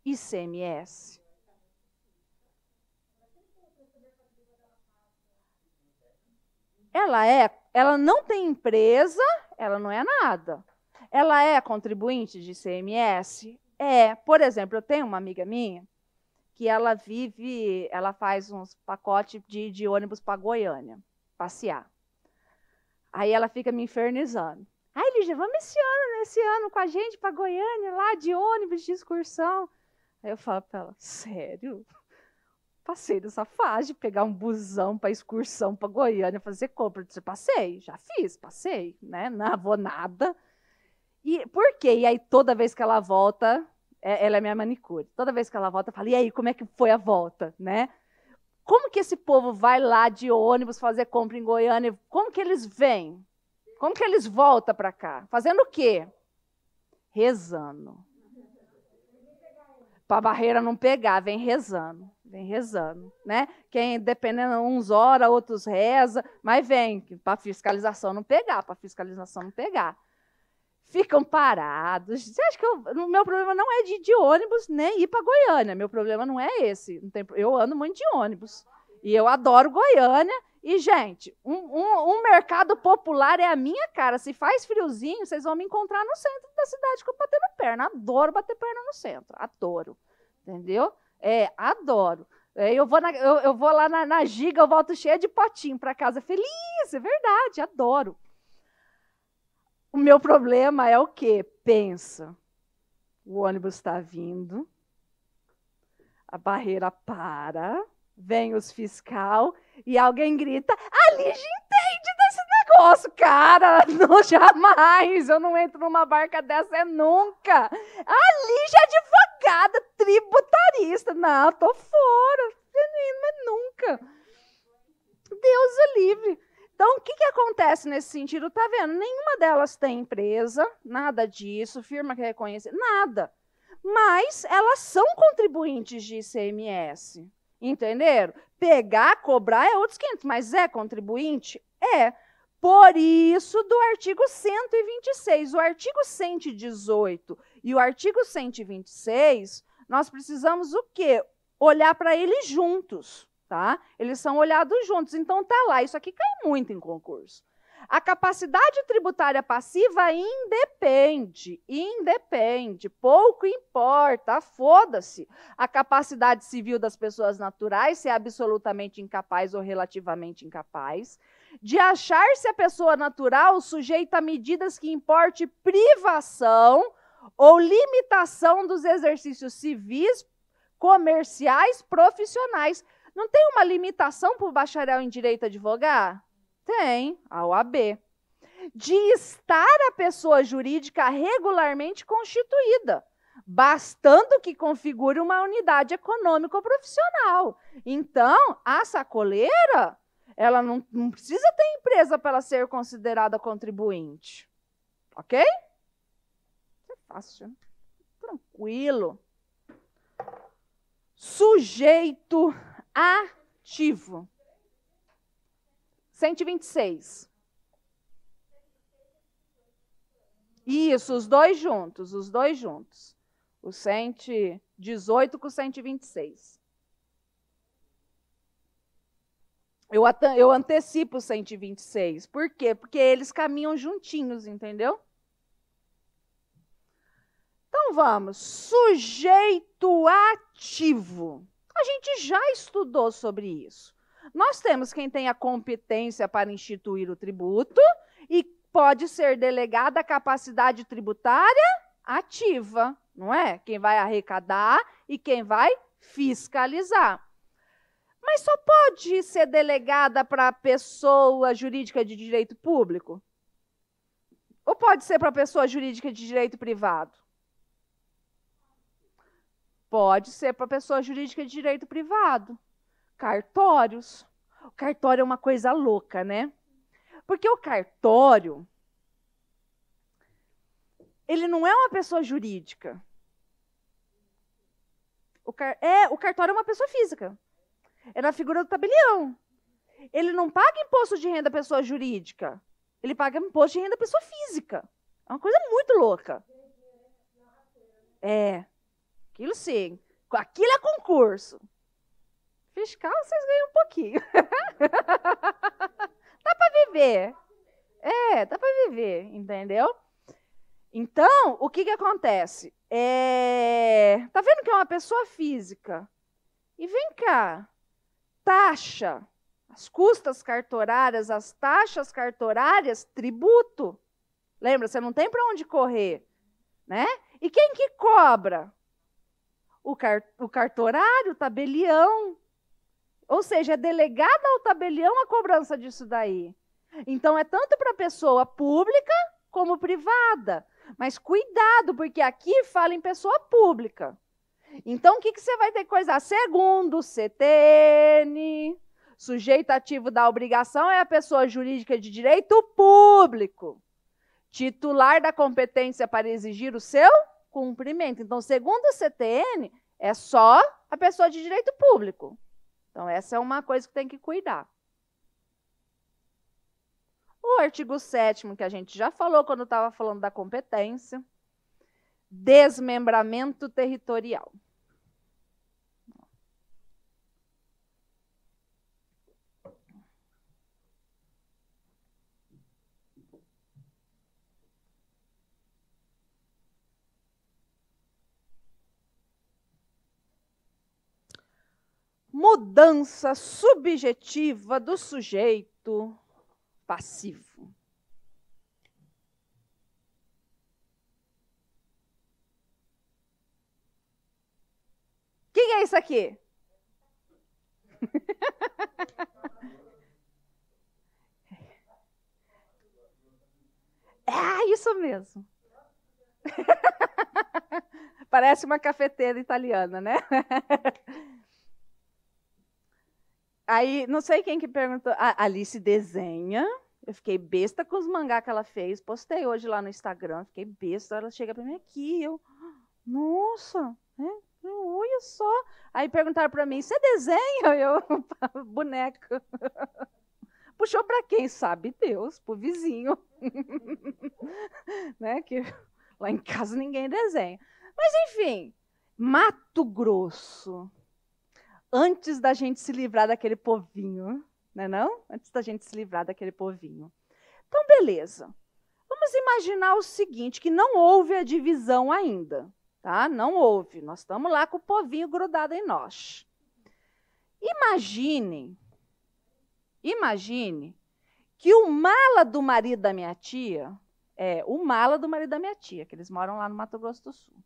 Speaker 1: ICMS. Ela não tem empresa, ela não é nada. Ela é contribuinte de ICMS? É. Por exemplo, eu tenho uma amiga minha que ela faz uns pacotes de ônibus para Goiânia, passear. Aí ela fica me infernizando. Ai, Lígia, vamos esse ano com a gente para Goiânia, lá de ônibus, de excursão. Aí eu falo para ela, sério? Passei dessa fase de pegar um busão para excursão para Goiânia, fazer compra. Eu passei, já fiz, passei, né? Não vou nada. E por quê? E aí, toda vez que ela volta, ela é minha manicure. Toda vez que ela volta, eu falo, e aí, como é que foi a volta, né? Como que esse povo vai lá de ônibus fazer compra em Goiânia? Como que eles vêm? Como que eles voltam para cá? Fazendo o quê? Rezando. Para a barreira não pegar, vem rezando, né? Quem, dependendo, uns ora, outros reza, mas vem, para a fiscalização não pegar, Ficam parados. Você acha que o meu problema não é de ônibus, nem ir para Goiânia. Meu problema não é esse. Eu ando muito de ônibus. E eu adoro Goiânia. E, gente, um mercado popular é a minha cara. Se faz friozinho, vocês vão me encontrar no centro da cidade com eu batendo perna. Adoro bater perna no centro. Adoro. Entendeu? Adoro. Eu vou lá na Giga, eu volto cheia de potinho para casa. Feliz, é verdade, adoro. O meu problema é o quê? Pensa, o ônibus está vindo, a barreira para, vem os fiscal e alguém grita, a Lígia entende desse negócio, cara, não, jamais, eu não entro numa barca dessa nunca. A Lígia é advogada, tributarista, não, tô fora, mas nunca. Deus é livre. Então, o que acontece nesse sentido? Tá vendo? Nenhuma delas tem empresa, nada disso, firma que reconhece, nada. Mas elas são contribuintes de ICMS. Entenderam? Pegar, cobrar é outros 500, mas é contribuinte? É. Por isso, do artigo 126. O artigo 118 e o artigo 126, nós precisamos o quê? Olhar para eles juntos. Tá? Eles são olhados juntos, então tá lá. Isso aqui cai muito em concurso. A capacidade tributária passiva independe, pouco importa, foda-se. A capacidade civil das pessoas naturais, se é absolutamente incapaz ou relativamente incapaz, de achar-se a pessoa natural sujeita a medidas que importe privação ou limitação dos exercícios civis, comerciais, profissionais. Não tem uma limitação para o bacharel em direito advogar? Tem, a OAB. De estar a pessoa jurídica regularmente constituída, bastando que configure uma unidade econômico-profissional. Então, a sacoleira, ela não precisa ter empresa para ela ser considerada contribuinte. Ok? Isso é fácil. Tranquilo. Sujeito ativo. 126. Isso, os dois juntos. O 118 com o 126. Eu antecipo o 126. Por quê? Porque eles caminham juntinhos, entendeu? Então vamos. Sujeito ativo. A gente já estudou sobre isso. Nós temos quem tem a competência para instituir o tributo e pode ser delegada a capacidade tributária ativa, não é? Quem vai arrecadar e quem vai fiscalizar. Mas só pode ser delegada para pessoa jurídica de direito público? Ou pode ser para pessoa jurídica de direito privado? Pode ser para pessoa jurídica de direito privado. Cartórios. O cartório é uma coisa louca, né? Porque o cartório, ele não é uma pessoa jurídica. O cartório é uma pessoa física. É na figura do tabelião. Ele não paga imposto de renda pessoa jurídica. Ele paga imposto de renda pessoa física. É uma coisa muito louca. É. Aquilo sim. Aquilo é concurso. Fiscal, vocês ganham um pouquinho. Dá para viver. Dá para viver, entendeu? Então, o que acontece? Tá vendo que é uma pessoa física? E vem cá, taxa, as custas cartorárias, as taxas cartorárias, tributo. Lembra, você não tem para onde correr, né? E quem que cobra? O cartorário, o tabelião. Ou seja, é delegada ao tabelião a cobrança disso daí. Então, é tanto para pessoa pública como privada. Mas cuidado, porque aqui fala em pessoa pública. Então, o que você vai ter que coisar? Segundo o CTN, sujeito ativo da obrigação é a pessoa jurídica de direito público, titular da competência para exigir o seu cumprimento. Então, segundo o CTN, é só a pessoa de direito público. Então, essa é uma coisa que tem que cuidar. O artigo 7º, que a gente já falou quando estava falando da competência, desmembramento territorial. Mudança subjetiva do sujeito passivo. O que é isso aqui? Isso mesmo. Parece uma cafeteira italiana, né? Aí, não sei quem que perguntou. A Alice desenha. Eu fiquei besta com os mangá que ela fez. Postei hoje lá no Instagram. Fiquei besta. Ela chega para mim aqui. Nossa, olha só. Aí perguntaram para mim, você desenha? Boneca. Puxou para quem? Sabe Deus, pro vizinho. Né? Que lá em casa ninguém desenha. Mas, enfim, Mato Grosso. Antes da gente se livrar daquele povinho, não é não? Antes da gente se livrar daquele povinho. Então, beleza. Vamos imaginar o seguinte, que não houve a divisão ainda, tá? Não houve. Nós estamos lá com o povinho grudado em nós. Imagine que o mala do marido da minha tia É o mala do marido da minha tia, que eles moram lá no Mato Grosso do Sul.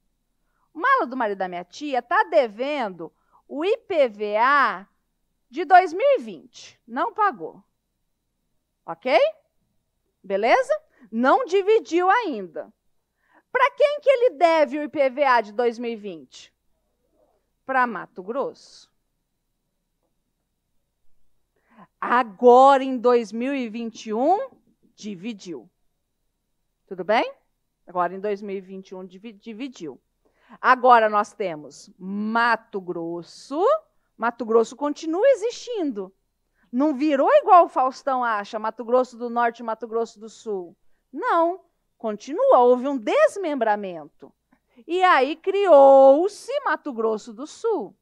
Speaker 1: O mala do marido da minha tia está devendo o IPVA de 2020. Não pagou. Ok? Beleza? Não dividiu ainda. Para quem que ele deve o IPVA de 2020? Para Mato Grosso. Agora, em 2021, dividiu. Tudo bem? Agora, em 2021, dividiu. Agora, nós temos Mato Grosso. Mato Grosso continua existindo. Não virou igual o Faustão acha, Mato Grosso do Norte e Mato Grosso do Sul. Não, continua. Houve um desmembramento. E aí criou-se Mato Grosso do Sul.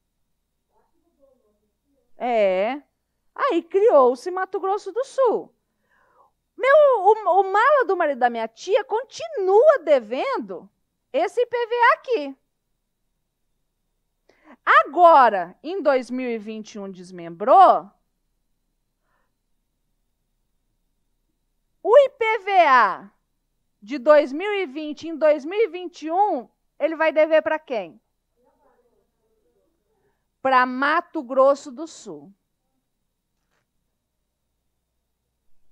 Speaker 1: Aí criou-se Mato Grosso do Sul. O mala do marido da minha tia continua devendo esse IPVA aqui. Agora, em 2021, desmembrou. O IPVA de 2020 em 2021, ele vai dever para quem? Para Mato Grosso do Sul.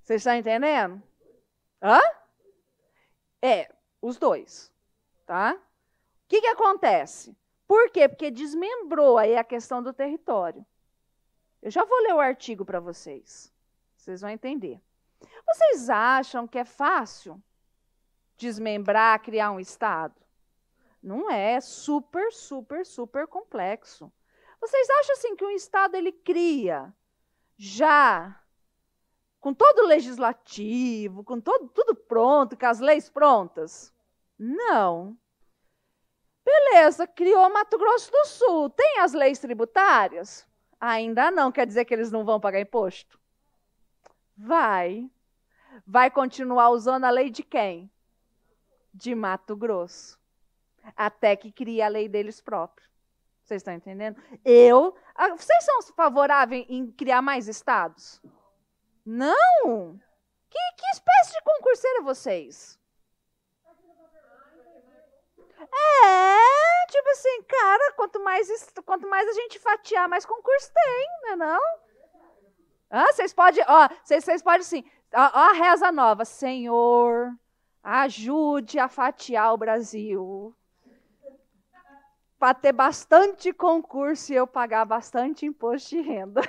Speaker 1: Vocês estão entendendo? Hã? Os dois. Tá? O que acontece? Por quê? Porque desmembrou aí a questão do território. Eu já vou ler o artigo para vocês. Vocês vão entender. Vocês acham que é fácil desmembrar, criar um Estado? Não é. Super, super, super complexo. Vocês acham assim que um Estado ele cria já com todo o legislativo, com tudo pronto, com as leis prontas? Não. Beleza, criou Mato Grosso do Sul. Tem as leis tributárias? Ainda não. Quer dizer que eles não vão pagar imposto? Vai. Vai continuar usando a lei de quem? De Mato Grosso. Até que cria a lei deles próprios. Vocês estão entendendo? Vocês são favoráveis em criar mais estados? Não! Que espécie de concurseiro vocês? Tipo assim, cara, quanto mais a gente fatiar, mais concurso tem, né não? Vocês podem, vocês podem sim, a reza nova, Senhor, ajude a fatiar o Brasil, para ter bastante concurso e eu pagar bastante imposto de renda,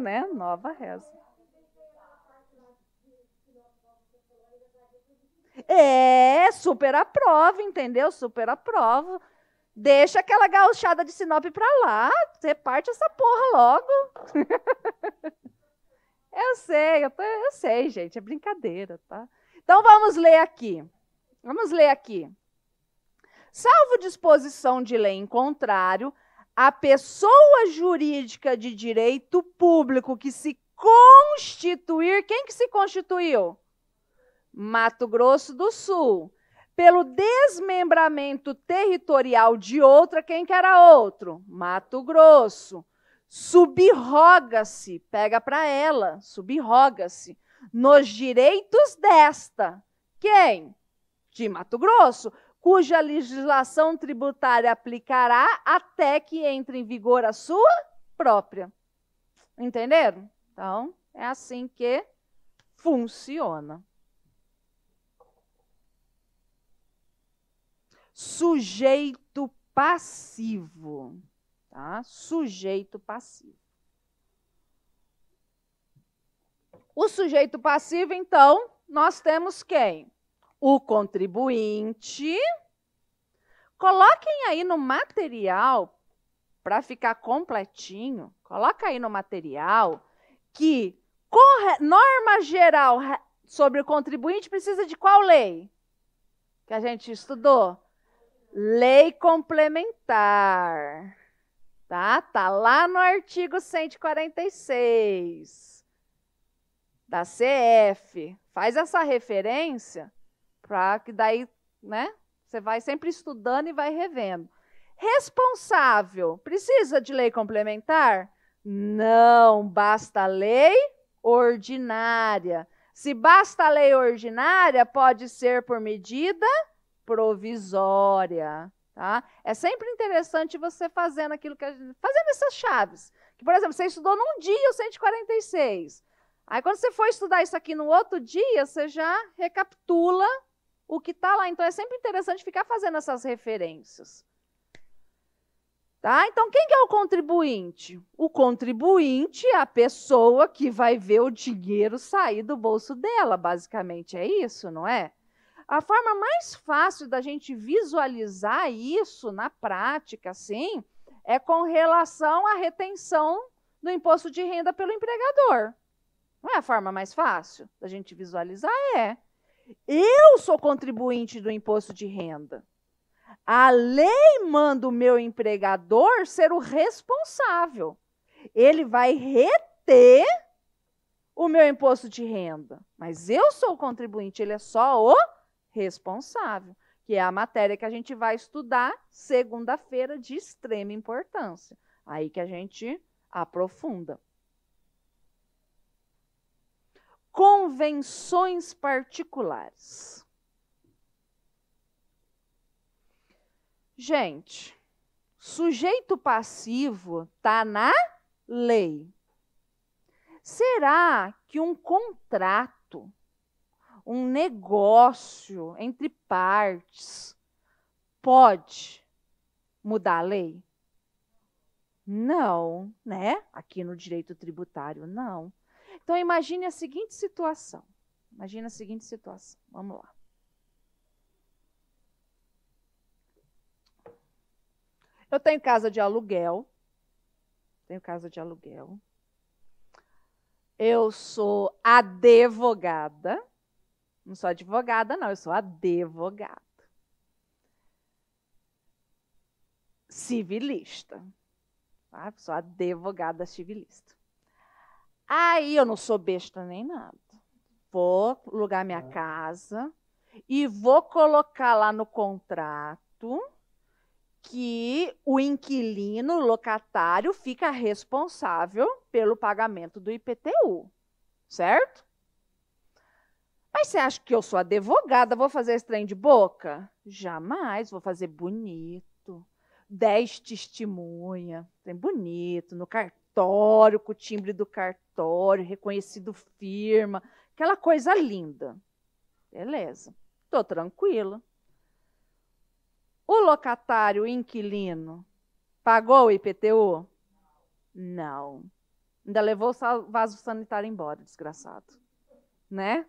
Speaker 1: né? Nova reza. Super aprova, entendeu? Super aprova. Deixa aquela gauchada de Sinop pra lá, você parte essa porra logo. Eu sei, gente, é brincadeira, tá? Então vamos ler aqui. Salvo disposição de lei em contrário, a pessoa jurídica de direito público que se constituir, quem que se constituiu? Mato Grosso do Sul. Pelo desmembramento territorial de outra, quem que era outro? Mato Grosso. Subroga-se, pega para ela, subroga-se, nos direitos desta. Quem? De Mato Grosso, cuja legislação tributária aplicará até que entre em vigor a sua própria. Entenderam? Então, é assim que funciona. Sujeito passivo. Tá? Sujeito passivo. O sujeito passivo, então, nós temos quem? O contribuinte. Coloquem aí no material, para ficar completinho, coloca aí no material que norma geral sobre o contribuinte precisa de qual lei? Que a gente estudou? Lei complementar. Tá lá no artigo 146 da CF. Faz essa referência para que daí, né, você vai sempre estudando e vai revendo. Responsável, precisa de lei complementar? Não, basta lei ordinária. Se basta a lei ordinária, pode ser por medida provisória. Tá? É sempre interessante você fazendo aquilo que fazendo essas chaves. Que, por exemplo, você estudou num dia o 146. Aí, quando você for estudar isso aqui no outro dia, você já recapitula o que está lá. Então, é sempre interessante ficar fazendo essas referências. Tá? Então, quem que é o contribuinte? O contribuinte é a pessoa que vai ver o dinheiro sair do bolso dela, basicamente. É isso, não é? A forma mais fácil da gente visualizar isso na prática, assim, é com relação à retenção do imposto de renda pelo empregador. Não é a forma mais fácil da gente visualizar? É. Eu sou contribuinte do imposto de renda. A lei manda o meu empregador ser o responsável. Ele vai reter o meu imposto de renda. Mas eu sou o contribuinte, ele é só o responsável, que é a matéria que a gente vai estudar segunda-feira, de extrema importância. Aí que a gente aprofunda. Convenções particulares. Gente, sujeito passivo está na lei. Será que um contrato, um negócio entre partes, pode mudar a lei? Não, né? Aqui no direito tributário, não. Então, imagine a seguinte situação. Imagine a seguinte situação. Vamos lá. Eu tenho casa de aluguel. Eu sou advogada. Não sou advogada, não. Eu sou advogada. Civilista. Tá? Sou advogada civilista. Aí eu não sou besta nem nada. Vou alugar minha casa e vou colocar lá no contrato que o inquilino, o locatário, fica responsável pelo pagamento do IPTU, certo? Mas você acha que eu sou advogada, vou fazer esse trem de boca? Jamais, vou fazer bonito. 10 testemunhas, trem bonito, no cartório, com o timbre do cartório, reconhecido firma, aquela coisa linda. Beleza, estou tranquila. O locatário, o inquilino, pagou o IPTU? Não. Ainda levou o vaso sanitário embora, desgraçado. Né?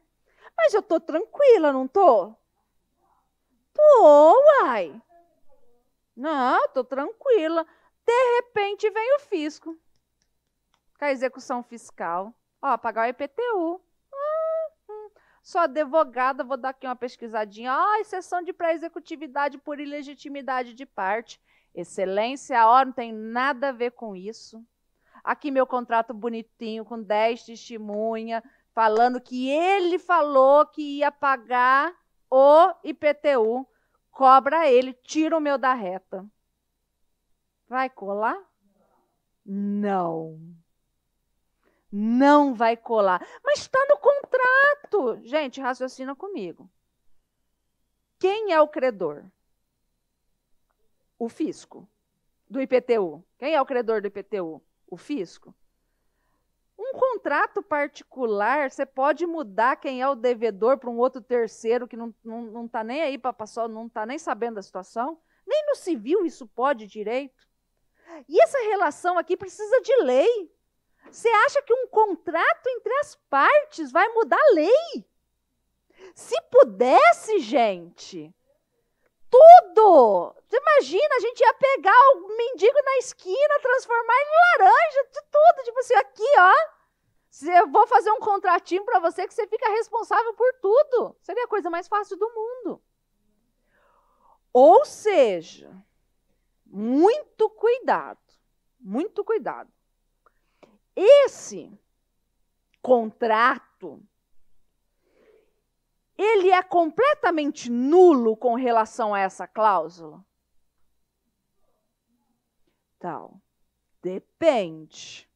Speaker 1: Mas eu tô tranquila, não tô? Tô, uai. Não, tô tranquila. De repente vem o fisco. Com a execução fiscal. Ó, pagar o IPTU. Sou advogada, vou dar aqui uma pesquisadinha. Exceção de pré-executividade por ilegitimidade de parte. Excelência, não tem nada a ver com isso. Aqui meu contrato bonitinho, com 10 testemunhas, falando que ele falou que ia pagar o IPTU. Cobra ele, tira o meu da reta. Vai colar? Não. Não vai colar. Mas está no contrato. Gente, raciocina comigo. Quem é o credor? O fisco do IPTU. Quem é o credor do IPTU? O fisco. Um contrato particular, você pode mudar quem é o devedor para um outro terceiro que não está nem aí para passar, não está nem sabendo da situação. Nem no civil isso pode direito. E essa relação aqui precisa de lei. Você acha que um contrato entre as partes vai mudar a lei? Se pudesse, gente, tudo. Você imagina, a gente ia pegar o mendigo na esquina, transformar em laranja, de tudo. Tipo assim, aqui, ó, eu vou fazer um contratinho para você que você fica responsável por tudo. Seria a coisa mais fácil do mundo. Ou seja, muito cuidado, muito cuidado. Esse contrato, ele é completamente nulo com relação a essa cláusula? Então, depende.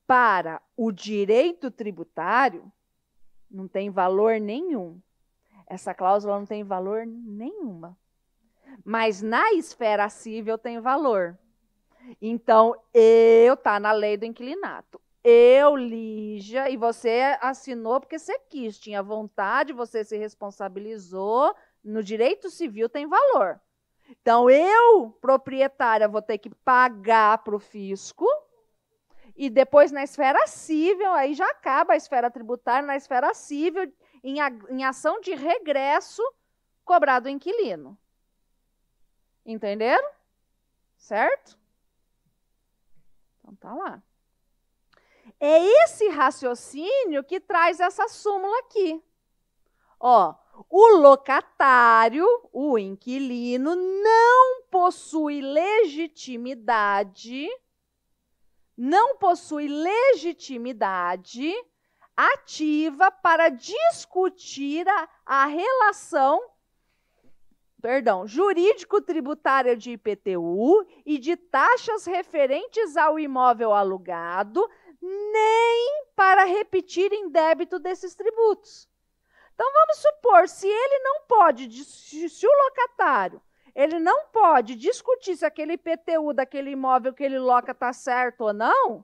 Speaker 1: Para o direito tributário, Não tem valor nenhum. Essa cláusula não tem valor nenhuma. Mas na esfera civil tem valor. Então, tá na lei do inquilinato. Eu, Lígia, e você assinou porque você quis, tinha vontade, você se responsabilizou. No direito civil tem valor. Então, eu, proprietária, vou ter que pagar para o fisco. E depois, na esfera civil, aí já acaba a esfera tributária, na esfera civil, em ação de regresso, cobrar do inquilino. Entenderam? Certo? Então, tá lá. É esse raciocínio que traz essa súmula aqui. Ó, o locatário, o inquilino, não possui legitimidade ativa para discutir a relação jurídico-tributária de IPTU e de taxas referentes ao imóvel alugado, nem para repetir em débito desses tributos. Então, vamos supor, se o locatário, ele não pode discutir se aquele IPTU daquele imóvel que ele loca está certo ou não,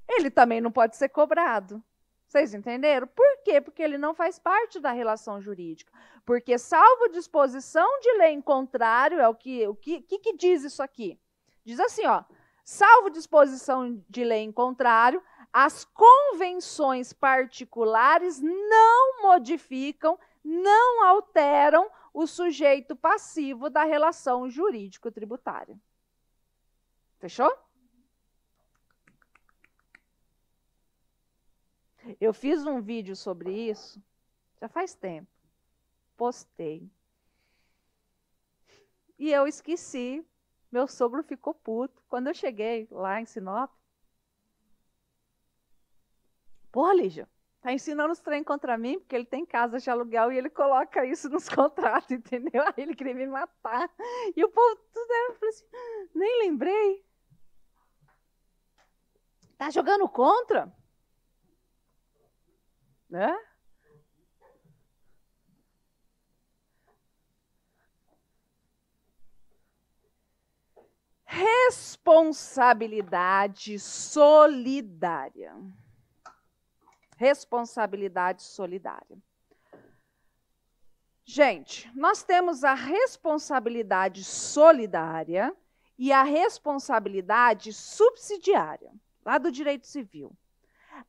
Speaker 1: ele também não pode ser cobrado. Vocês entenderam? Por quê? Porque ele não faz parte da relação jurídica. Porque, salvo disposição de lei em contrário, o que diz isso aqui? Diz assim, ó, salvo disposição de lei em contrário, as convenções particulares não modificam, não alteram o sujeito passivo da relação jurídico-tributária. Fechou? Eu fiz um vídeo sobre isso, já faz tempo. Postei. E eu esqueci. Meu sogro ficou puto. Quando eu cheguei lá em Sinop, pô, Lígia, tá ensinando os trem contra mim, porque ele tem casa de aluguel e ele coloca isso nos contratos, entendeu? Aí ele queria me matar. E o povo tudo eu falei assim, nem lembrei. Tá jogando contra? Né? Responsabilidade solidária. Responsabilidade solidária. Gente, nós temos a responsabilidade solidária e a responsabilidade subsidiária, lá do direito civil.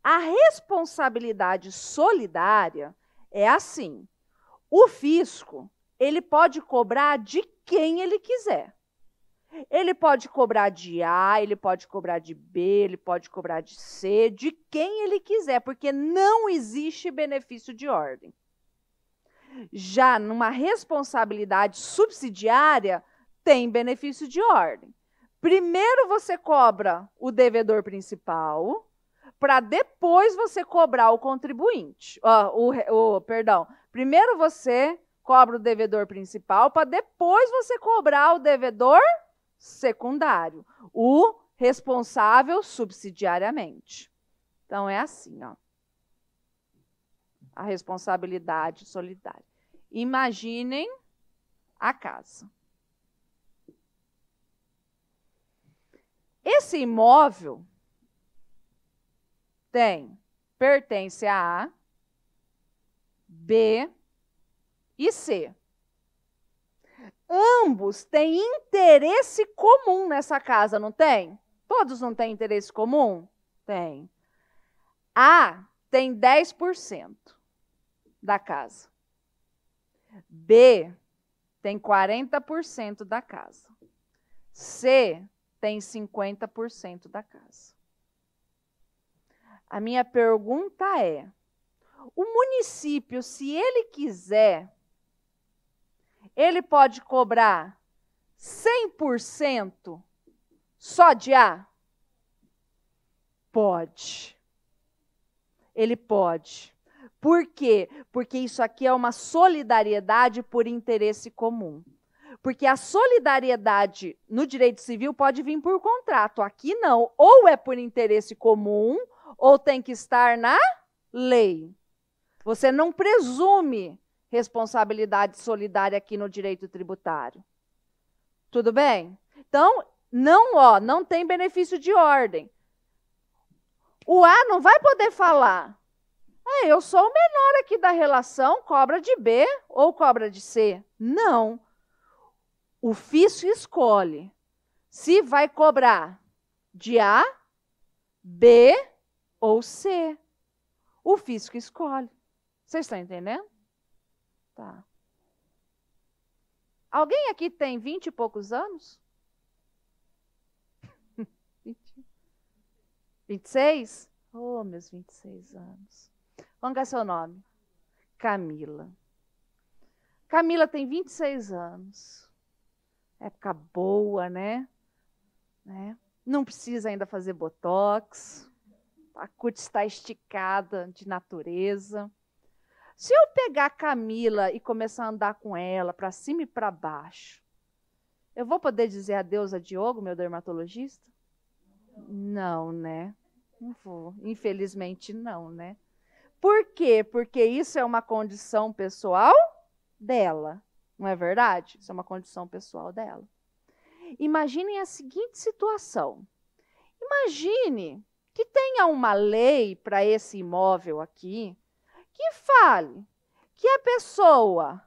Speaker 1: A responsabilidade solidária é assim: o fisco, ele pode cobrar de quem ele quiser. Ele pode cobrar de A, ele pode cobrar de B, ele pode cobrar de C, de quem ele quiser, porque não existe benefício de ordem. Já numa responsabilidade subsidiária, tem benefício de ordem. Primeiro você cobra o devedor principal, para depois você cobrar o contribuinte. Primeiro você cobra o devedor principal, para depois você cobrar o devedor secundário, o responsável subsidiariamente. Então, é assim, ó. A responsabilidade solidária. Imaginem a casa. Esse imóvel pertence a A, B e C. Ambos têm interesse comum nessa casa, não tem? Todos não têm interesse comum? Tem. A tem 10% da casa. B tem 40% da casa. C tem 50% da casa. A minha pergunta é: o município, se ele quiser, ele pode cobrar 100% só de A? Pode. Ele pode. Por quê? Porque isso aqui é uma solidariedade por interesse comum. Porque a solidariedade no direito civil pode vir por contrato. Aqui não. Ou é por interesse comum, ou tem que estar na lei. Você não presume responsabilidade solidária aqui no direito tributário. Tudo bem? Então, não tem benefício de ordem. O A não vai poder falar: eu sou o menor aqui da relação, cobra de B ou cobra de C. Não. O fisco escolhe se vai cobrar de A, B ou C. O fisco escolhe. Vocês estão entendendo? Tá. Alguém aqui tem 20 e poucos anos? 26? Oh, meus 26 anos. Qual é seu nome? Camila. Camila tem 26 anos. Época boa, né? Não precisa ainda fazer botox. A cutis está esticada de natureza. Se eu pegar a Camila e começar a andar com ela para cima e para baixo, eu vou poder dizer adeus a Diogo, meu dermatologista? Não, né? Não vou. Infelizmente, não, né? Por quê? Porque isso é uma condição pessoal dela. Não é verdade? Isso é uma condição pessoal dela. Imaginem a seguinte situação. Imagine que tenha uma lei para esse imóvel aqui que fale que a pessoa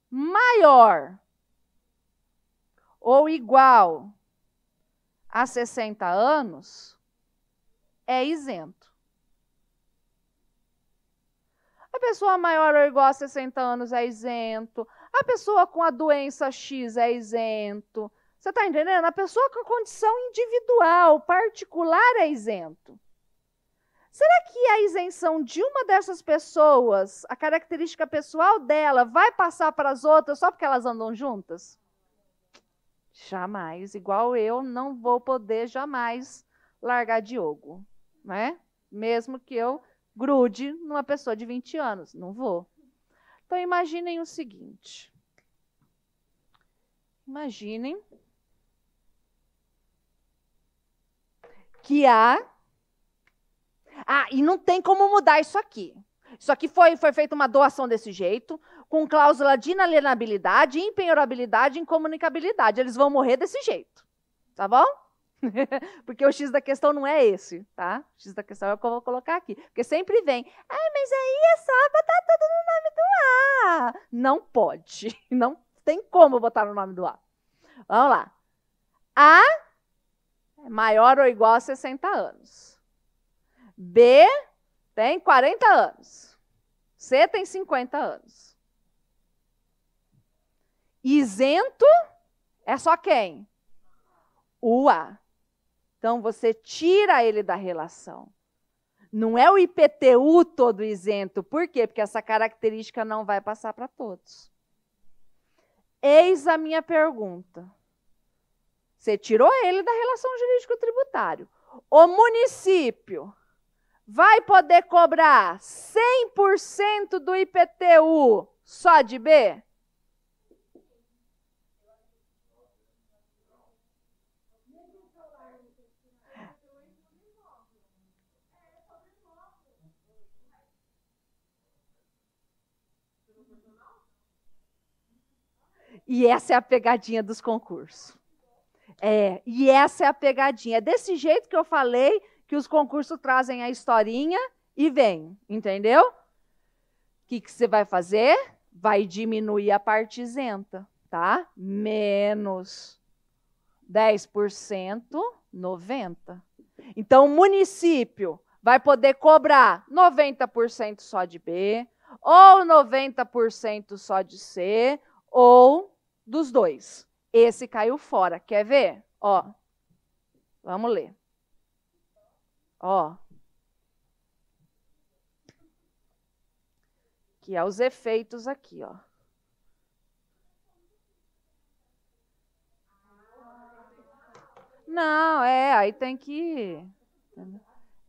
Speaker 1: maior ou igual a 60 anos é isento. A pessoa maior ou igual a 60 anos é isento. A pessoa com a doença X é isento. Você está entendendo? A pessoa com a condição individual, particular, é isento. Será que a isenção de uma dessas pessoas, a característica pessoal dela, vai passar para as outras só porque elas andam juntas? Jamais. Igual eu, não vou poder jamais largar Diogo, né? Mesmo que eu grude numa pessoa de 20 anos. Não vou. Então, imaginem o seguinte. Imaginem que e não tem como mudar isso aqui. Isso aqui foi feita uma doação desse jeito, com cláusula de inalienabilidade, impenhorabilidade e incomunicabilidade. Eles vão morrer desse jeito. Tá bom? Porque o X da questão não é esse, tá? O X da questão é o que eu vou colocar aqui. Porque sempre vem, mas aí é só botar tudo no nome do A. Não pode. Não tem como botar no nome do A. Vamos lá. A é maior ou igual a 60 anos. B tem 40 anos. C tem 50 anos. Isento é só quem? O A. Então, você tira ele da relação. Não é o IPTU todo isento. Por quê? Porque essa característica não vai passar para todos. Eis a minha pergunta. Você tirou ele da relação jurídico-tributário. O município vai poder cobrar 100% do IPTU só de B? E essa é a pegadinha dos concursos. E essa é a pegadinha. É desse jeito que eu falei que os concursos trazem a historinha e vem, entendeu? O que você vai fazer? Vai diminuir a parte isenta, tá? Menos 10%, 90%. Então, o município vai poder cobrar 90% só de B, ou 90% só de C, ou dos dois. Esse caiu fora. Quer ver? Ó, vamos ler. Ó, que é os efeitos aqui, ó. Não, aí tem que...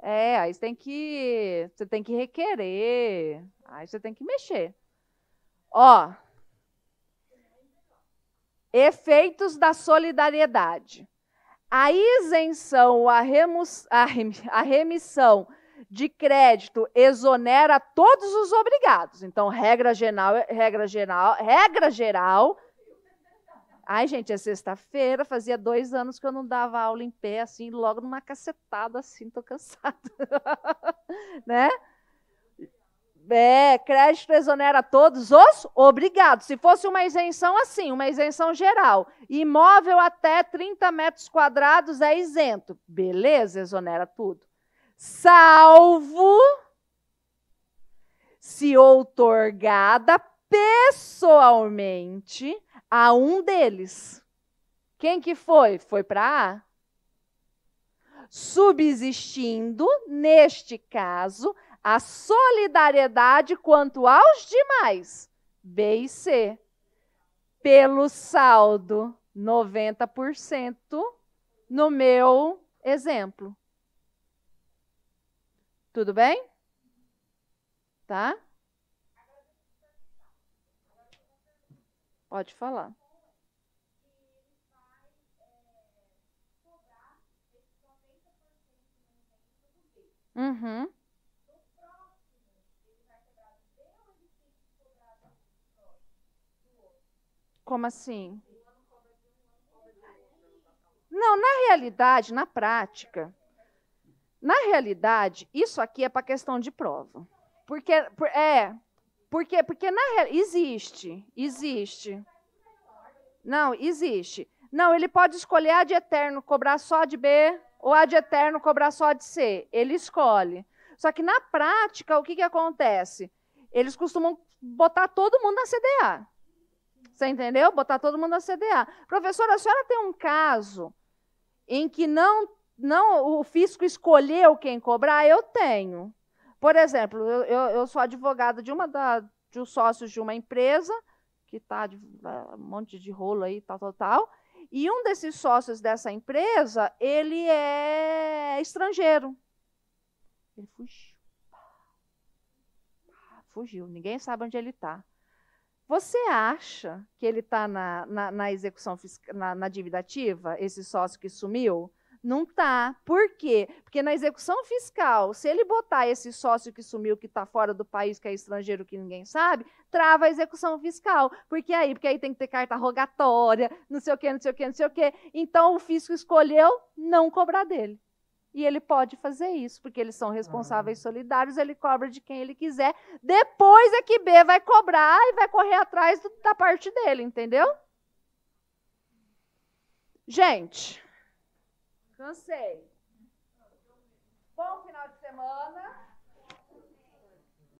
Speaker 1: aí você tem que requerer, aí você tem que mexer. Ó, efeitos da solidariedade. A isenção, a remissão de crédito exonera todos os obrigados. Então, regra geral. Ai, gente, é sexta-feira, fazia 2 anos que eu não dava aula em pé, assim, logo numa cacetada, assim, tô cansada. Né? Crédito exonera todos os obrigados. Se fosse uma isenção assim, uma isenção geral, imóvel até 30 metros quadrados é isento. Beleza, exonera tudo. Salvo se outorgada pessoalmente a um deles. Quem que foi? Foi para A. Subsistindo, neste caso, a solidariedade quanto aos demais, B e C, pelo saldo 90% no meu exemplo. Tudo bem? Tá? Pode falar. Uhum. Como assim? Não, na realidade, na prática, isso aqui é para questão de prova. Porque existe. Não, existe. Não, ele pode escolher a de eterno, cobrar só de B, ou a de eterno, cobrar só de C. Ele escolhe. Só que na prática, o que acontece? Eles costumam botar todo mundo na CDA. Você entendeu? Botar todo mundo na CDA. Professora, a senhora tem um caso em que não o fisco escolheu quem cobrar? Eu tenho. Por exemplo, eu sou advogada de um sócio de uma empresa, que está um monte de rolo aí, tal. E um desses sócios dessa empresa, ele é estrangeiro. Ele fugiu. Ninguém sabe onde ele está. Você acha que ele está na execução fiscal, na dívida ativa, esse sócio que sumiu? Não está. Por quê? Porque na execução fiscal, se ele botar esse sócio que sumiu, que está fora do país, que é estrangeiro, que ninguém sabe, trava a execução fiscal. Porque aí tem que ter carta rogatória, não sei o quê. Então, o fisco escolheu não cobrar dele. E ele pode fazer isso, porque eles são responsáveis solidários, ele cobra de quem ele quiser. Depois é que B vai cobrar e vai correr atrás da parte dele, entendeu? Gente, cansei. Bom final de semana.